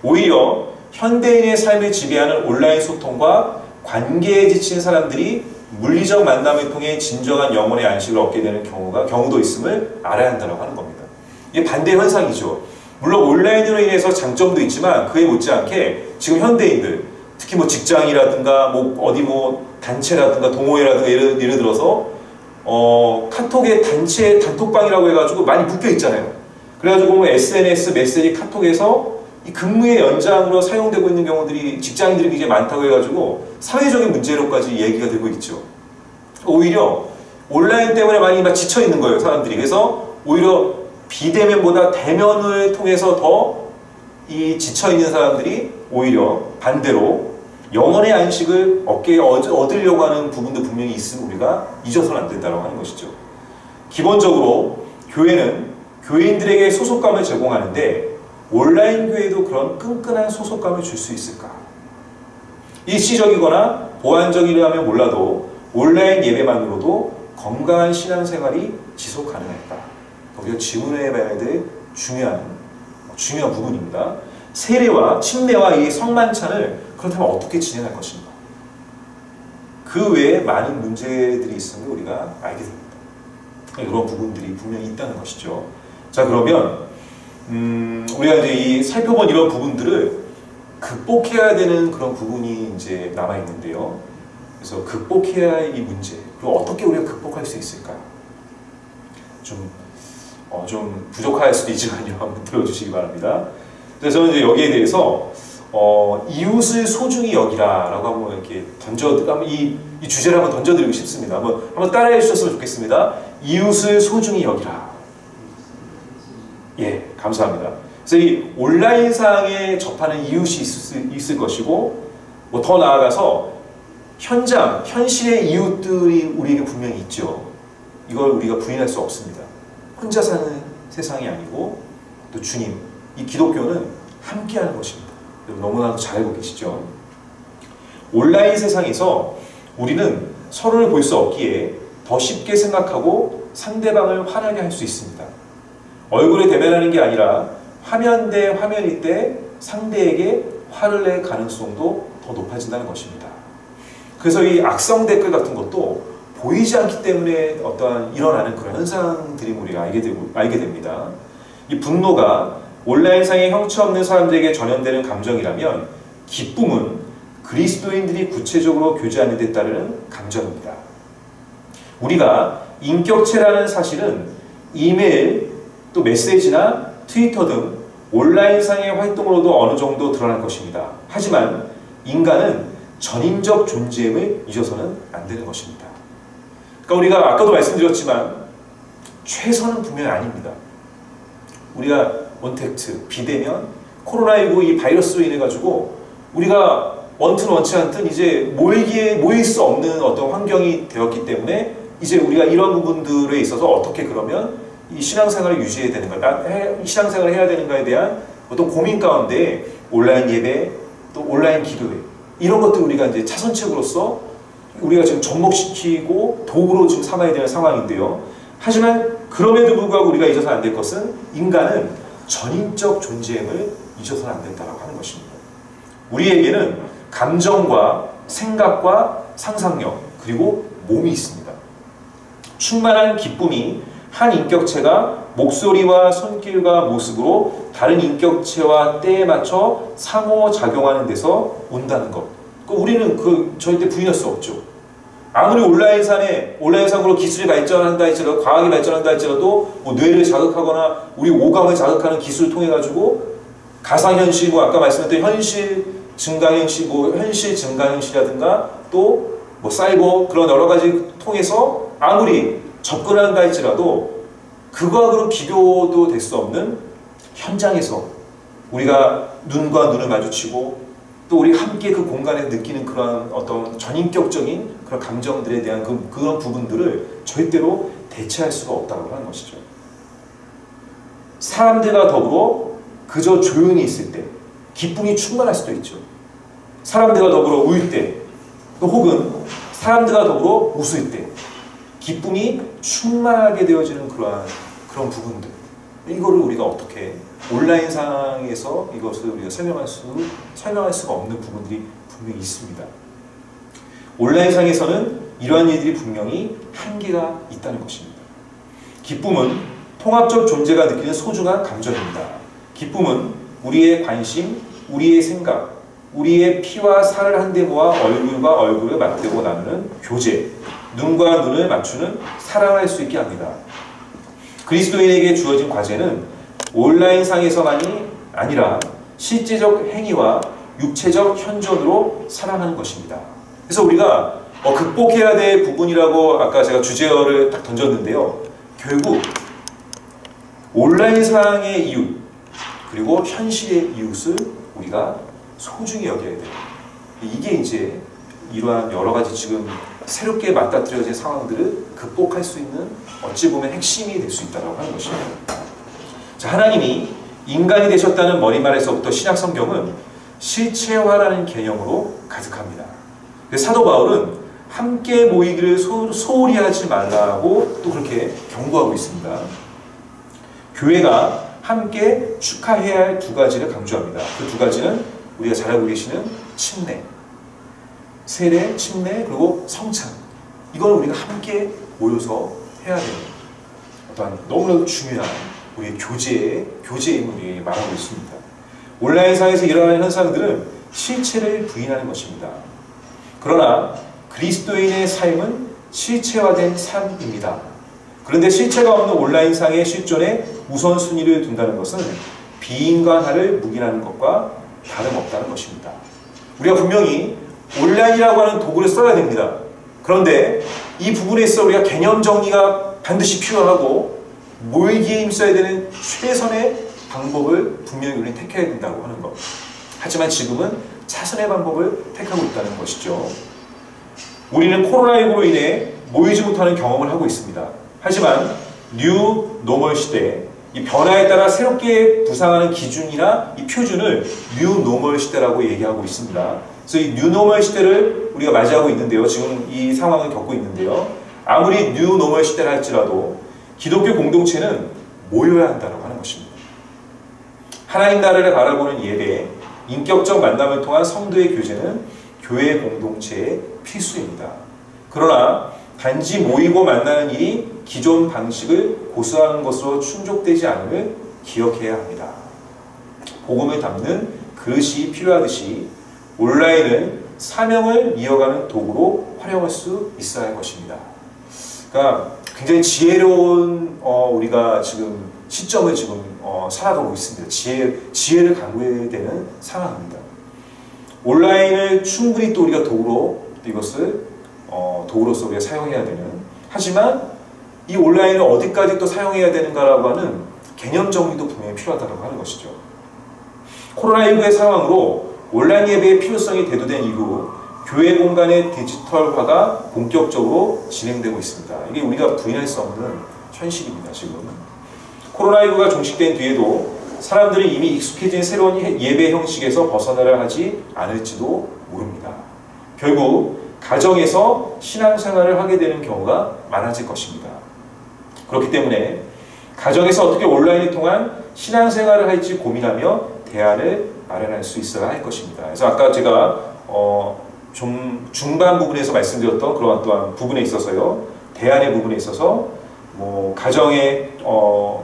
오히려 현대인의 삶을 지배하는 온라인 소통과 관계에 지친 사람들이 물리적 만남을 통해 진정한 영혼의 안식을 얻게 되는 경우도 있음을 알아야 한다고 하는 겁니다. 이게 반대 현상이죠. 물론 온라인으로 인해서 장점도 있지만 그에 못지않게 지금 현대인들, 특히 직장이라든가 단체라든가 동호회라든가 예를 들어서 카톡의 단톡방이라고 해가지고 많이 묶여 있잖아요. 그래가지고 SNS, 메시지, 카톡에서 이 근무의 연장으로 사용되고 있는 경우들이 직장인들이 굉장히 많다고 해가지고 사회적인 문제로까지 얘기가 되고 있죠. 오히려 온라인 때문에 많이 지쳐 있는 거예요, 사람들이. 그래서 오히려 비대면보다 대면을 통해서 더 이 지쳐 있는 사람들이 오히려 반대로 영혼의 안식을 얻으려고 하는 부분도 분명히 있으면 우리가 잊어서는 안 된다고 하는 것이죠. 기본적으로 교회는 교인들에게 소속감을 제공하는데 온라인 교회도 그런 끈끈한 소속감을 줄 수 있을까? 일시적이거나 보완적이라면 몰라도 온라인 예배만으로도 건강한 신앙생활이 지속 가능할까? 우리가 질문해봐야 될 중요한 부분입니다. 세례와 침례와 이 성만찬을 그렇다면 어떻게 진행할 것인가? 그 외에 많은 문제들이 있음을 우리가 알게 됩니다. 이런 부분들이 분명히 있다는 것이죠. 자, 그러면 우리가 이제 이 살펴본 이런 부분들을 극복해야 되는 그런 부분이 이제 남아 있는데요. 그래서 극복해야 할 이 문제, 그리고 어떻게 우리가 극복할 수 있을까? 좀 부족할 수도 있지만요. 한번 들어주시기 바랍니다. 그래서 저는 이제 여기에 대해서 이웃을 소중히 여기라라고 한번 이렇게 이 주제를 한번 던져드리고 싶습니다. 한번 따라해 주셨으면 좋겠습니다. 이웃을 소중히 여기라. 예, 감사합니다. 그래서 이 온라인상에 접하는 이웃이 있을 것이고, 뭐 더 나아가서 현실의 이웃들이 우리에게 분명히 있죠. 이걸 우리가 부인할 수 없습니다. 혼자 사는 세상이 아니고 또 주님, 이 기독교는 함께하는 것입니다. 너무나도 잘 알고 계시죠? 온라인 세상에서 우리는 서로를 볼 수 없기에 더 쉽게 생각하고 상대방을 화나게 할 수 있습니다. 얼굴에 대면하는 게 아니라 화면 대 화면일 때 상대에게 화를 낼 가능성도 더 높아진다는 것입니다. 그래서 이 악성 댓글 같은 것도 보이지 않기 때문에 어떠한 일어나는 그런 현상들이 우리가 알게 됩니다. 이 분노가 온라인상의 형체 없는 사람들에게 전염되는 감정이라면, 기쁨은 그리스도인들이 구체적으로 교제하는 데 따르는 감정입니다. 우리가 인격체라는 사실은 이메일, 또 메시지나 트위터 등 온라인상의 활동으로도 어느 정도 드러날 것입니다. 하지만 인간은 전인적 존재임을 잊어서는 안 되는 것입니다. 그러니까 우리가 아까도 말씀드렸지만 최선은 분명히 아닙니다. 우리가 원택트, 비대면, 코로나19 이 바이러스로 인해 가지고 우리가 원튼 원치 않든 이제 모일 수 없는 어떤 환경이 되었기 때문에 이제 우리가 이런 부분들에 있어서 어떻게 그러면 이 신앙생활을 유지해야 되는가, 신앙생활을 해야 되는가에 대한 어떤 고민 가운데 온라인 예배, 또 온라인 기도회, 이런 것들 우리가 이제 차선책으로서 우리가 지금 접목시키고 도구로 지금 삼아야 되는 상황인데요. 하지만 그럼에도 불구하고 우리가 잊어서는 안 될 것은 인간은 전인적 존재임을 잊어서는 안 된다고 하는 것입니다. 우리에게는 감정과 생각과 상상력, 그리고 몸이 있습니다. 충만한 기쁨이 한 인격체가 목소리와 손길과 모습으로 다른 인격체와 때에 맞춰 상호작용하는 데서 온다는 것. 우리는 절대 부인할 수 없죠. 아무리 온라인상으로 기술이 발전한다 할지라도, 과학이 발전한다 할지라도, 뭐 뇌를 자극하거나 우리 오감을 자극하는 기술을 통해 가지고 가상현실, 뭐 아까 말씀드렸던 현실 증강현실이라든가 또 뭐 사이버, 그런 여러 가지 통해서 아무리 접근한다 할지라도 그거하고는 비교도 될 수 없는 현장에서 우리가 눈과 눈을 마주치고 또 우리 함께 그 공간에서 느끼는 그런 어떤 전인격적인 그런 감정들에 대한 그런 부분들을 절대로 대체할 수가 없다고 하는 것이죠. 사람들과 더불어 그저 조용히 있을 때 기쁨이 충만할 수도 있죠. 사람들과 더불어 울 때, 또 혹은 사람들과 더불어 웃을 때 기쁨이 충만하게 되어지는 그런 부분들, 이거를 우리가 어떻게 온라인상에서 이것을 우리가 설명할 수가 없는 부분들이 분명히 있습니다. 온라인상에서는 이러한 일들이 분명히 한계가 있다는 것입니다. 기쁨은 통합적 존재가 느끼는 소중한 감정입니다. 기쁨은 우리의 관심, 우리의 생각, 우리의 피와 살을 한데 모아 얼굴과 얼굴을 맞대고 나누는 교제, 눈과 눈을 맞추는 사랑할 수 있게 합니다. 그리스도인에게 주어진 과제는 온라인상에서만이 아니라 실제적 행위와 육체적 현존으로 사랑하는 것입니다. 그래서 우리가 극복해야 될 부분이라고 아까 제가 주제어를 딱 던졌는데요. 결국 온라인상의 이웃, 그리고 현실의 이웃을 우리가 소중히 여겨야 돼요. 이게 이제 이러한 여러 가지 지금 새롭게 맞닥뜨려진 상황들을 극복할 수 있는 어찌 보면 핵심이 될 수 있다고 하는 것입니다. 자, 하나님이 인간이 되셨다는 머리말에서부터 신약 성경은 실체화라는 개념으로 가득합니다. 사도 바울은 함께 모이기를 소홀히 하지 말라고 또 그렇게 경고하고 있습니다. 교회가 함께 축하해야 할 두 가지를 강조합니다. 그 두 가지는 우리가 잘 알고 계시는 침례, 세례, 침례, 그리고 성찬. 이걸 우리가 함께 모여서 해야 되는 어떤 너무나도 중요한 우리의 교제임을 우리에게 말하고 있습니다. 온라인상에서 일어나는 현상들은 실체를 부인하는 것입니다. 그러나 그리스도인의 삶은 실체화된 삶입니다. 그런데 실체가 없는 온라인상의 실존에 우선순위를 둔다는 것은 비인간화를 묵인하는 것과 다름없다는 것입니다. 우리가 분명히 온라인이라고 하는 도구를 써야 됩니다. 그런데 이 부분에 있어 우리가 개념 정리가 반드시 필요하고 모이기에 힘써야 되는 최선의 방법을 분명히 우리는 택해야 된다고 하는 것. 하지만 지금은 차선의 방법을 택하고 있다는 것이죠. 우리는 코로나19로 인해 모이지 못하는 경험을 하고 있습니다. 하지만 뉴 노멀 시대, 이 변화에 따라 새롭게 부상하는 기준이나 이 표준을 뉴 노멀 시대라고 얘기하고 있습니다. 그래서 이 뉴 노멀 시대를 우리가 맞이하고 있는데요. 지금 이 상황을 겪고 있는데요. 아무리 뉴 노멀 시대라 할지라도 기독교 공동체는 모여야 한다고 하는 것입니다. 하나님 나라를 바라보는 예배, 인격적 만남을 통한 성도의 교제는 교회 공동체의 필수입니다. 그러나 단지 모이고 만나는 일이 기존 방식을 고수하는 것으로 충족되지 않음을 기억해야 합니다. 복음을 담는 그릇이 필요하듯이 온라인은 사명을 이어가는 도구로 활용할 수 있어야 할 것입니다. 그러니까 굉장히 지혜로운 우리가 지금 시점을 지금 살아가고 있습니다. 지혜를 강구해야 되는 상황입니다. 온라인을 충분히 또 우리가 도구로 이것을 도구로서 우리가 사용해야 되는, 하지만 이 온라인을 어디까지 또 사용해야 되는가라고 하는 개념 정리도 분명히 필요하다고 하는 것이죠. 코로나19의 상황으로 온라인 예배의 필요성이 대두된 이후 교회 공간의 디지털화가 본격적으로 진행되고 있습니다. 이게 우리가 부인할 수 없는 현실입니다. 지금 코로나19가 종식된 뒤에도 사람들이 이미 익숙해진 새로운 예배 형식에서 벗어나려 하지 않을지도 모릅니다. 결국 가정에서 신앙생활을 하게 되는 경우가 많아질 것입니다. 그렇기 때문에 가정에서 어떻게 온라인을 통한 신앙생활을 할지 고민하며 대안을 마련할 수 있어야 할 것입니다. 그래서 아까 제가 좀 중반 부분에서 말씀드렸던 그러한 또한 부분에 있어서요, 대안의 부분에 있어서 뭐 가정의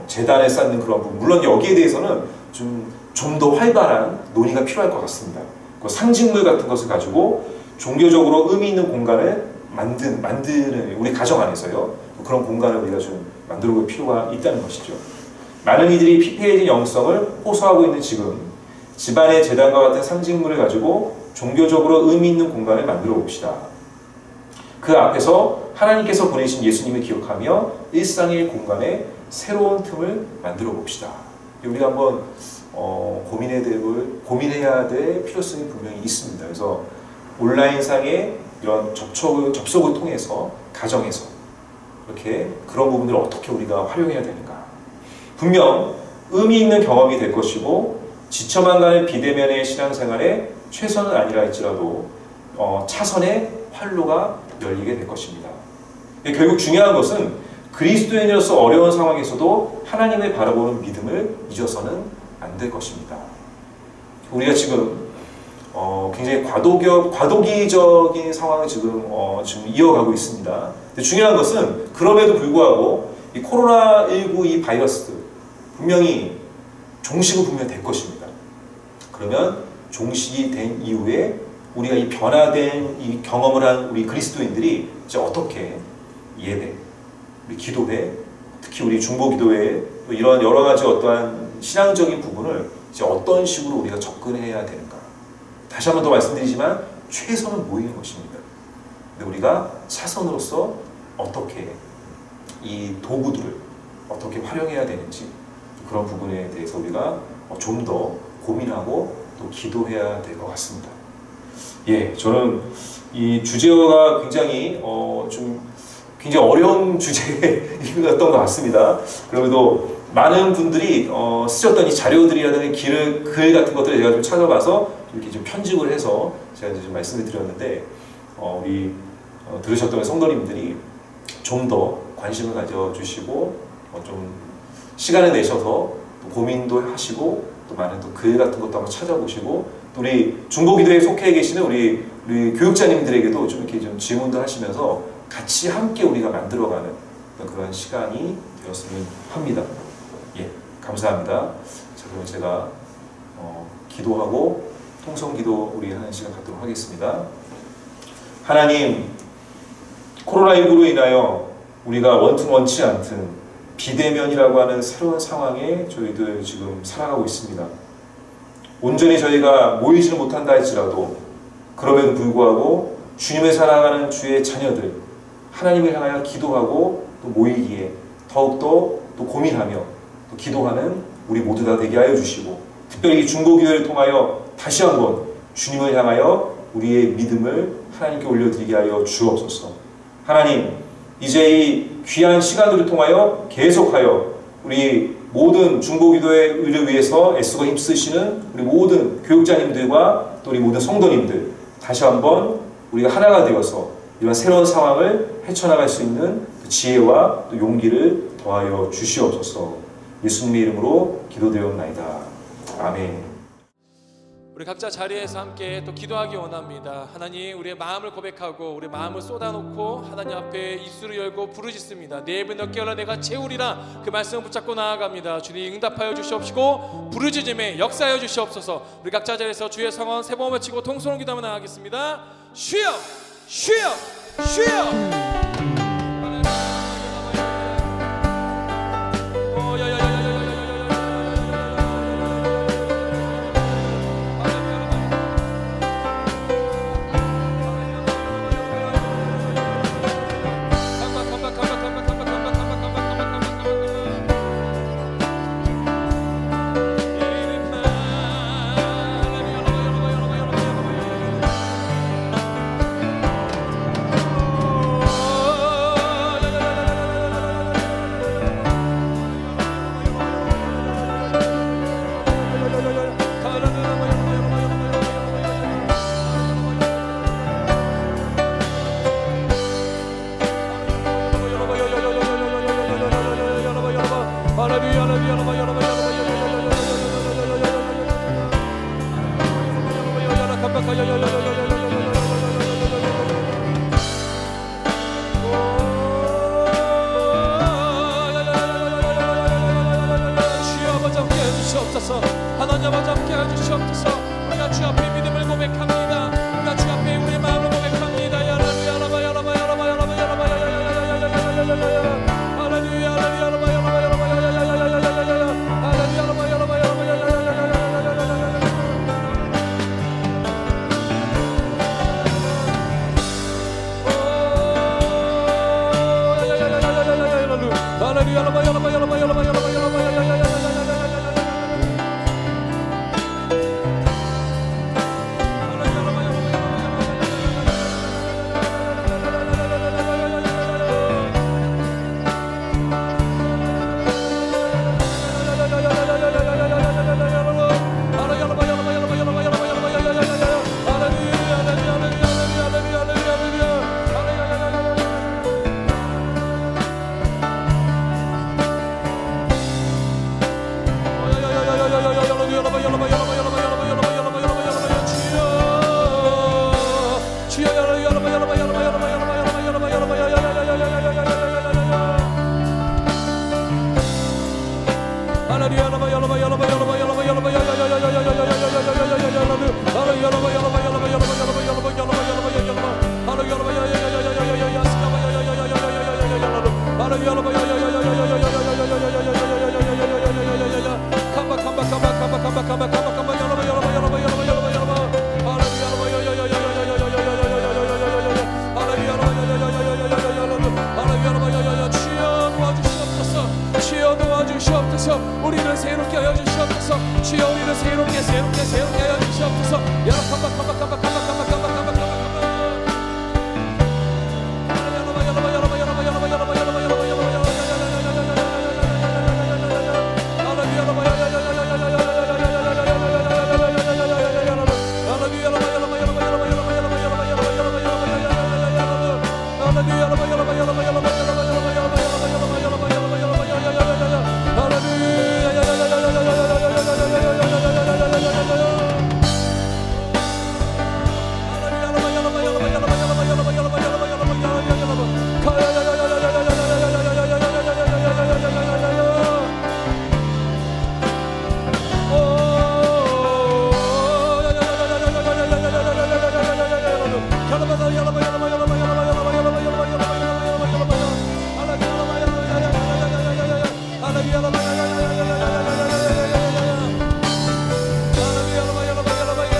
재단을 쌓는 그런 부분, 물론 여기에 대해서는 좀 더 활발한 논의가 필요할 것 같습니다. 그 상징물 같은 것을 가지고 종교적으로 의미 있는 공간을 만드는 우리 가정 안에서요, 그런 공간을 우리가 좀 만들어 볼 필요가 있다는 것이죠. 많은 이들이 피폐해진 영성을 호소하고 있는 지금 집안의 재단과 같은 상징물을 가지고 종교적으로 의미 있는 공간을 만들어 봅시다. 그 앞에서 하나님께서 보내신 예수님을 기억하며 일상의 공간에 새로운 틈을 만들어 봅시다. 우리가 한번 고민해야 될 필요성이 분명히 있습니다. 그래서 온라인상의 이런 접속을 통해서 가정에서 이렇게 그런 부분들을 어떻게 우리가 활용해야 되는가. 분명 의미 있는 경험이 될 것이고 지쳐만 가는 비대면의 신앙생활에 최선은 아니라 할지라도 차선의 활로가 열리게 될 것입니다. 결국 중요한 것은 그리스도인으로서 어려운 상황에서도 하나님을 바라보는 믿음을 잊어서는 안 될 것입니다. 우리가 지금 굉장히 과도기적인 상황을 지금 이어가고 있습니다. 근데 중요한 것은 그럼에도 불구하고 이 코로나19 이 바이러스 분명히 종식은 분명히 될 것입니다. 그러면 종식이 된 이후에 우리가 이 변화된 이 경험을 한 우리 그리스도인들이 이제 어떻게 예배, 우리 기도회, 특히 우리 중보기도회 또 이런 여러 가지 어떠한 신앙적인 부분을 이제 어떤 식으로 우리가 접근해야 되는가. 다시 한 번 더 말씀드리지만 최선은 모이는 것입니다. 근데 우리가 차선으로서 어떻게 이 도구들을 어떻게 활용해야 되는지 그런 부분에 대해서 우리가 좀 더 고민하고 또 기도해야 될 것 같습니다. 예, 저는 이 주제가 굉장히 굉장히 어려운 주제였던 것 같습니다. 그럼에도 많은 분들이 쓰셨던 이 자료들이라든지 글 같은 것들을 제가 좀 찾아봐서 이렇게 좀 편집을 해서 제가 이제 좀 말씀을 드렸는데 우리 들으셨던 성도님들이 좀 더 관심을 가져주시고 좀 시간을 내셔서 또 고민도 하시고 또 많은 또 글 같은 것도 한번 찾아보시고 또 우리 중보기도에 속해 계시는 우리 교육자님들에게도 좀 이렇게 좀 질문도 하시면서 같이 함께 우리가 만들어가는 그런 시간이 되었으면 합니다. 예, 감사합니다. 자, 그럼 제가 기도하고 통성기도 우리 하는 시간 갖도록 하겠습니다. 하나님, 코로나19로 인하여 우리가 원튼 원치 않든 비대면이라고 하는 새로운 상황에 저희들 지금 살아가고 있습니다. 온전히 저희가 모이지는 못한다 할지라도 그럼에도 불구하고 주님을 사랑하는 주의 자녀들, 하나님을 향하여 기도하고 또 모이기에 더욱더 또 고민하며 또 기도하는 우리 모두 다 되게 하여 주시고, 특별히 중보기도를 통하여 다시 한번 주님을 향하여 우리의 믿음을 하나님께 올려드리게 하여 주옵소서. 하나님, 이제 이 귀한 시간들을 통하여 계속하여 우리 모든 중보기도의 의를 위해서 애쓰고 힘쓰시는 우리 모든 교육자님들과 또 우리 모든 성도님들, 다시 한번 우리가 하나가 되어서 이런 새로운 상황을 헤쳐나갈 수 있는 지혜와 또 용기를 더하여 주시옵소서. 예수님의 이름으로 기도되옵나이다. 아멘. 우리 각자 자리에서 함께 또 기도하기 원합니다. 하나님, 우리의 마음을 고백하고 우리 마음을 쏟아놓고 하나님 앞에 입술을 열고 부르짖습니다. 내 입을 넓게 열어 내가 채우리라, 그 말씀을 붙잡고 나아갑니다. 주님 응답하여 주시옵시고 부르짖음에 역사하여 주시옵소서. 우리 각자 자리에서 주의 성원 세 번 외치고 통성으로 기도하며 나가겠습니다. 주여, 주여, 주여. 하나님 아버지 함께 해주시옵소서. 우리가 주 앞에 믿음을 고백합니다. 우리가 주 앞에 우리의 마음을 고백합니다. 우리를 새롭게 하여 주시옵소서. 주여 우리를 새롭게 하여 주시옵소서.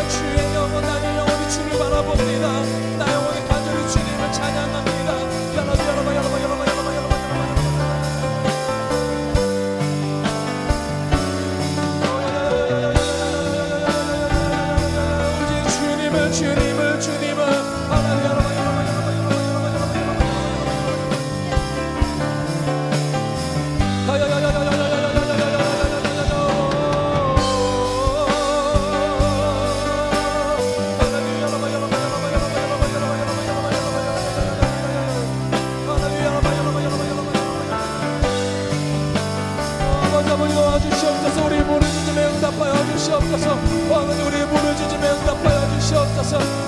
주의 영혼 나의 영혼이 주를 바라봅니다. 나 영혼이 간절히 주님을 찬양합니다. 주시옵소서. 우리 부르짖음에 응답하여 주시옵소서. 왕은 우리 부르짖음에 응답하여 주시옵소서.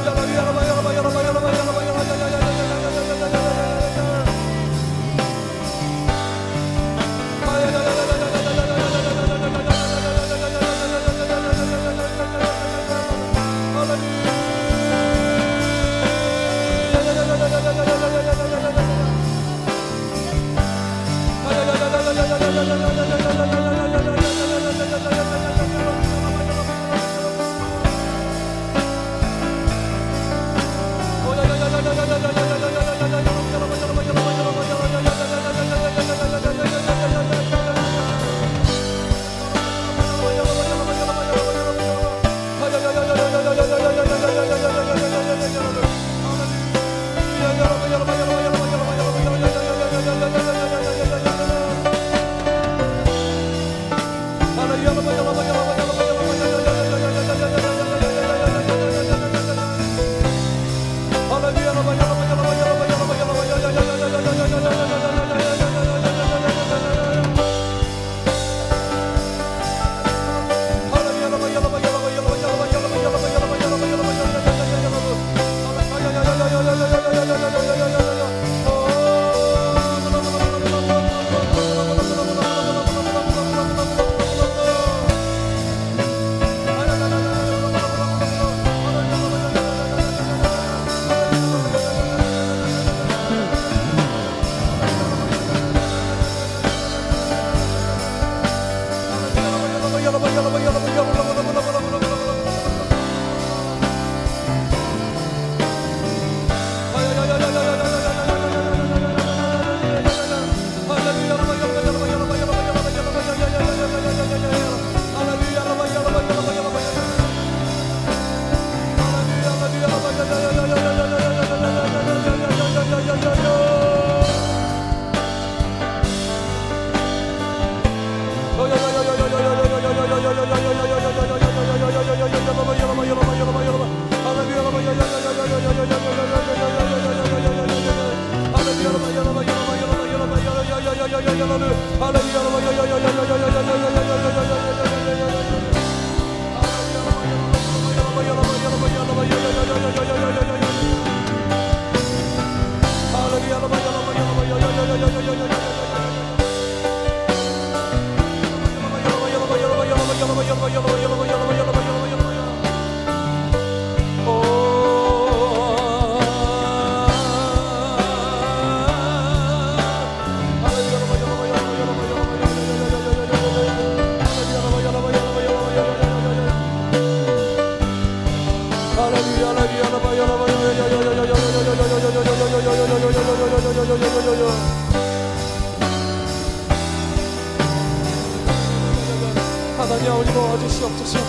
하나님 아버지 도와주시옵소서.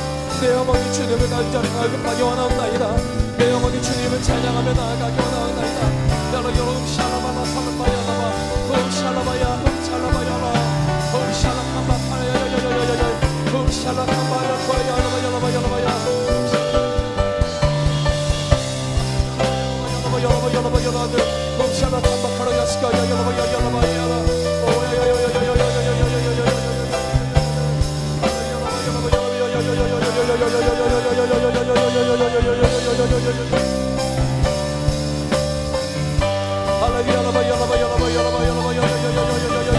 내 영혼이 주님을 갈급하게 원하옵나이다. 내 영혼이 주님을 찬양하며 나아가게 원하옵나이다. 여러분 샬라바나 사르바야나바 샬라바야 샬라바야라 샬라칸바파야야야야야야 샬라칸바야야야야야야야 할렐루야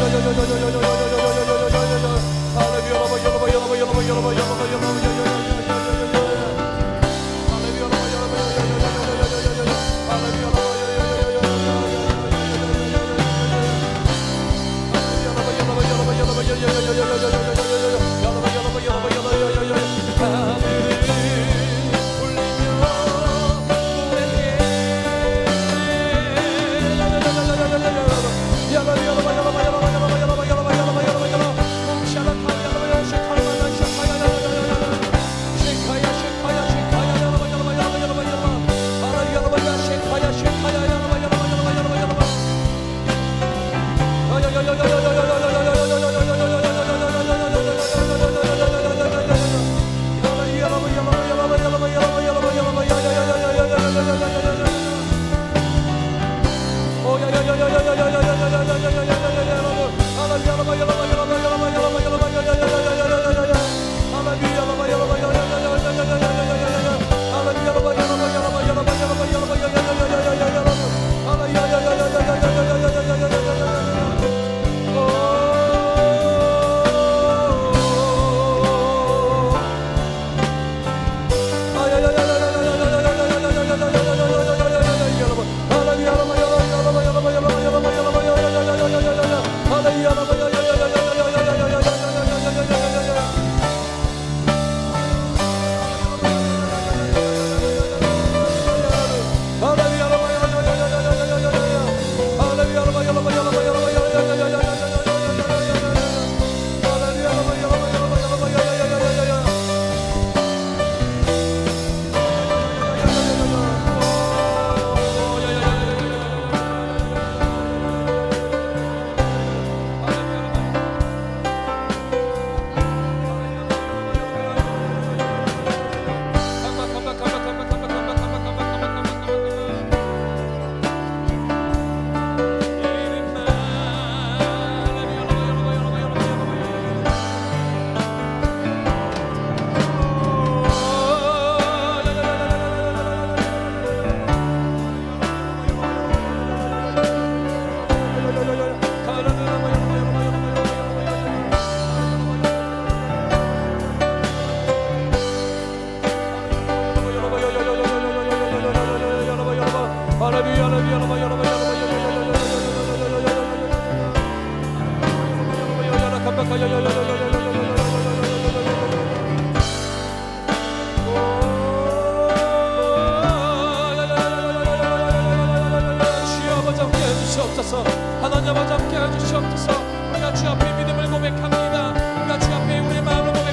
하나님 아버지 함께 해주시옵소서. 우리가 주 앞에 믿음을 고백합니다. 우리가 주 앞에 우리의 마음을 고백합니다.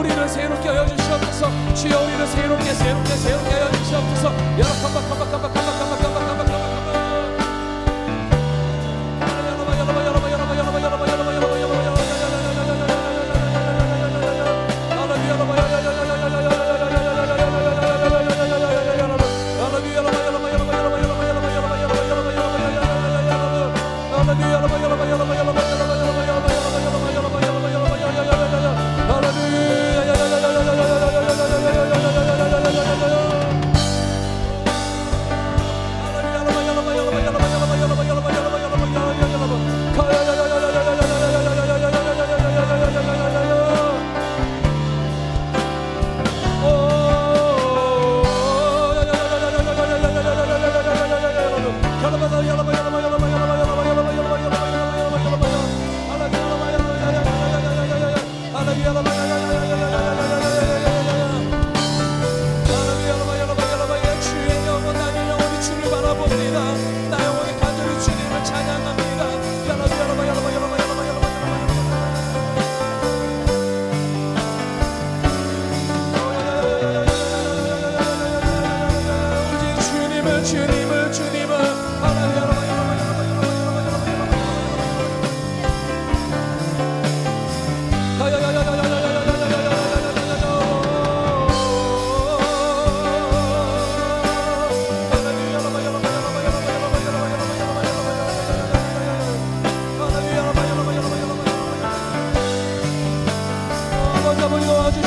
우리를 새롭게 하여 주시옵소서. 주여 우리를 새롭게 하여 주시옵소서.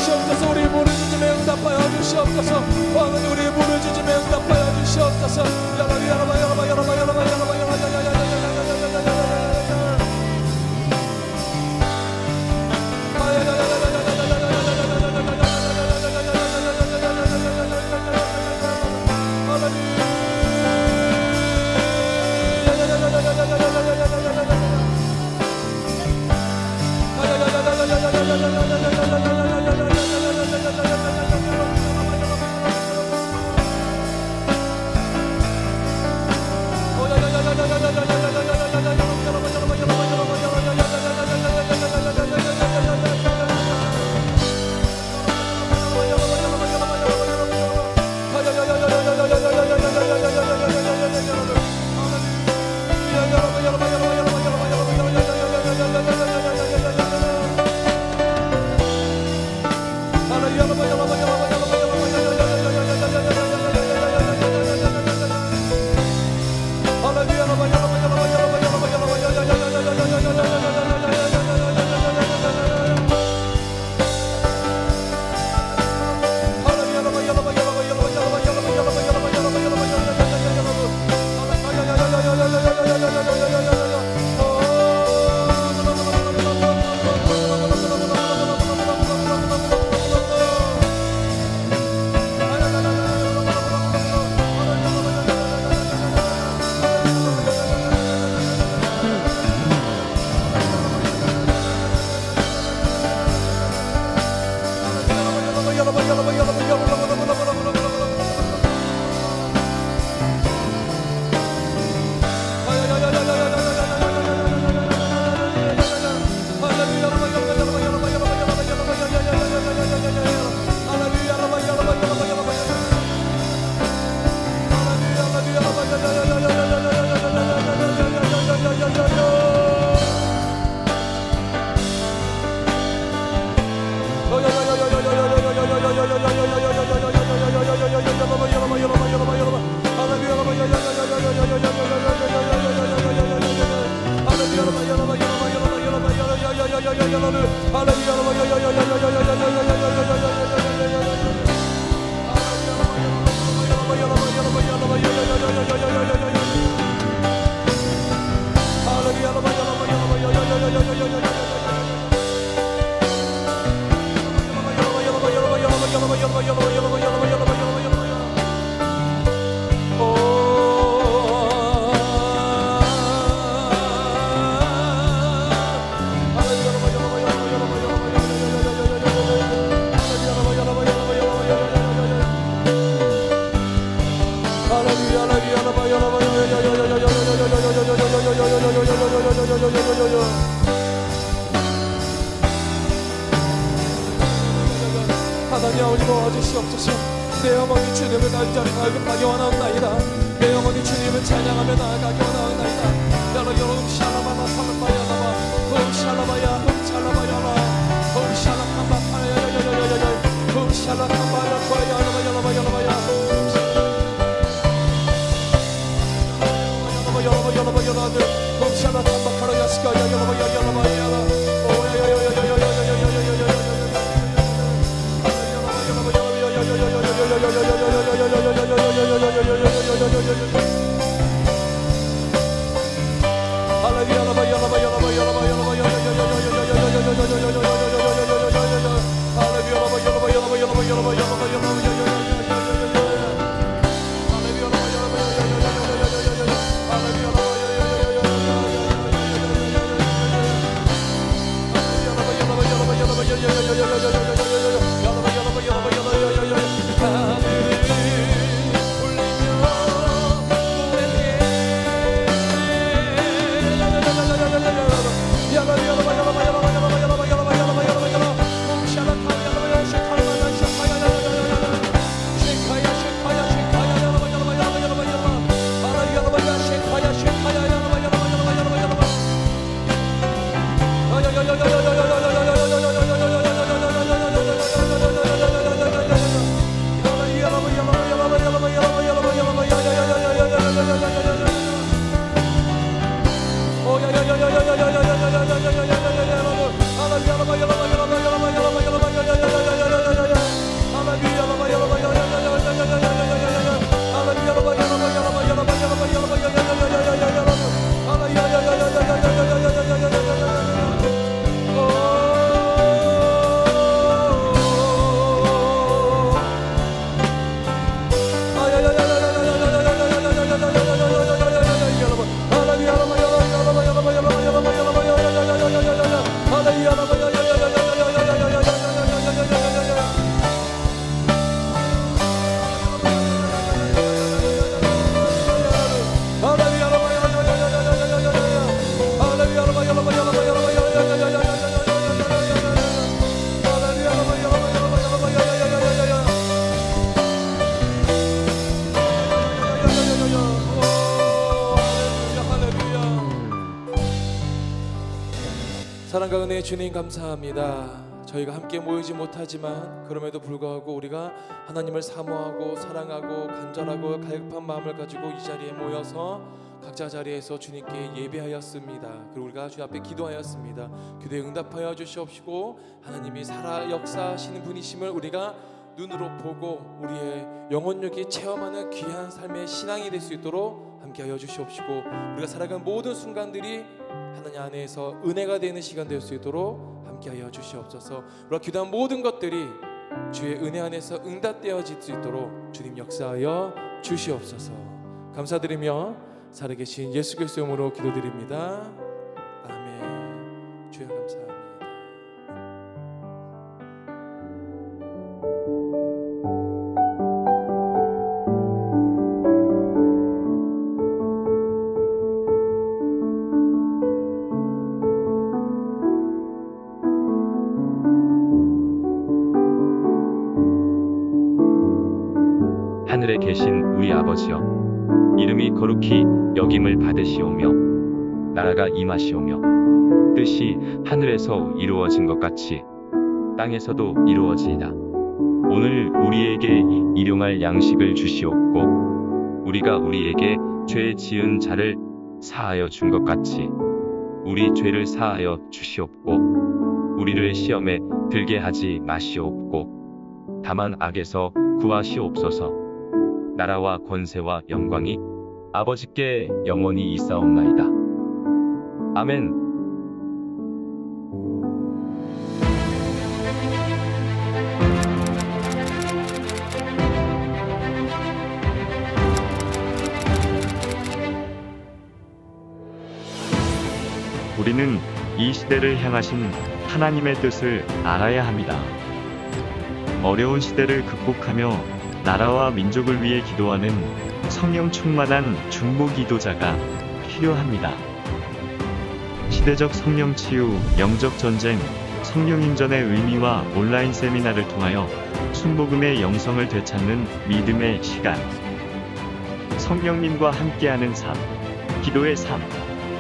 주시옵소서. 우리 부르짖음에 응답하여 주시옵소서. 왕은 우리 부르짖음에 하나님 아버지 도와주시옵소서. 내 영혼이 주님을 갈급하게 원하옵나이다. 내 영혼이 주님을 찬양하며 나아가게 원하옵나이다. 여러분 샬라바나 살라바야라바 샬라바야 샬라바야라 샬라칸바파야야야야야야 샬라칸바야야야야야야야 사랑과 은혜의 주님 감사합니다. 저희가 함께 모이지 못하지만 그럼에도 불구하고 우리가 하나님을 사모하고 사랑하고 간절하고 갈급한 마음을 가지고 이 자리에 모여서 각자 자리에서 주님께 예배하였습니다. 그리고 우리가 주 앞에 기도하였습니다. 기도에 응답하여 주시옵시고 하나님이 살아 역사하시는 분이심을 우리가 눈으로 보고 우리의 영혼력이 체험하는 귀한 삶의 신앙이 될 수 있도록 함께하여 주시옵시고 우리가 살아가는 모든 순간들이 하나님 안에서 은혜가 되는 시간 될 수 있도록 함께하여 주시옵소서. 우리가 기도한 모든 것들이 주의 은혜 안에서 응답되어질 수 있도록 주님 역사하여 주시옵소서. 감사드리며 살아계신 예수 그리스도의 이름으로 기도드립니다. 아멘. 주여 감사합니다. 하늘에 계신 우리 아버지여, 이름이 거룩히 여김을 받으시오며 나라가 임하시오며 뜻이 하늘에서 이루어진 것 같이 땅에서도 이루어지이다. 오늘 우리에게 일용할 양식을 주시옵고 우리가 우리에게 죄 지은 자를 사하여 준 것 같이 우리 죄를 사하여 주시옵고 우리를 시험에 들게 하지 마시옵고 다만 악에서 구하시옵소서. 나라와 권세와 영광이 아버지께 영원히 있사옵나이다. 아멘. 우리는 이 시대를 향하신 하나님의 뜻을 알아야 합니다. 어려운 시대를 극복하며 나라와 민족을 위해 기도하는 성령 충만한 중보 기도자가 필요합니다. 시대적 성령 치유, 영적 전쟁, 성령 인전의 의미와 온라인 세미나를 통하여 순복음의 영성을 되찾는 믿음의 시간. 성령님과 함께하는 삶, 기도의 삶,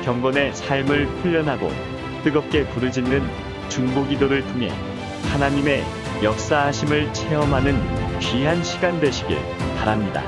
경건의 삶을 훈련하고 뜨겁게 부르짖는 중보기도를 통해 하나님의 역사하심을 체험하는 귀한 시간 되시길 바랍니다.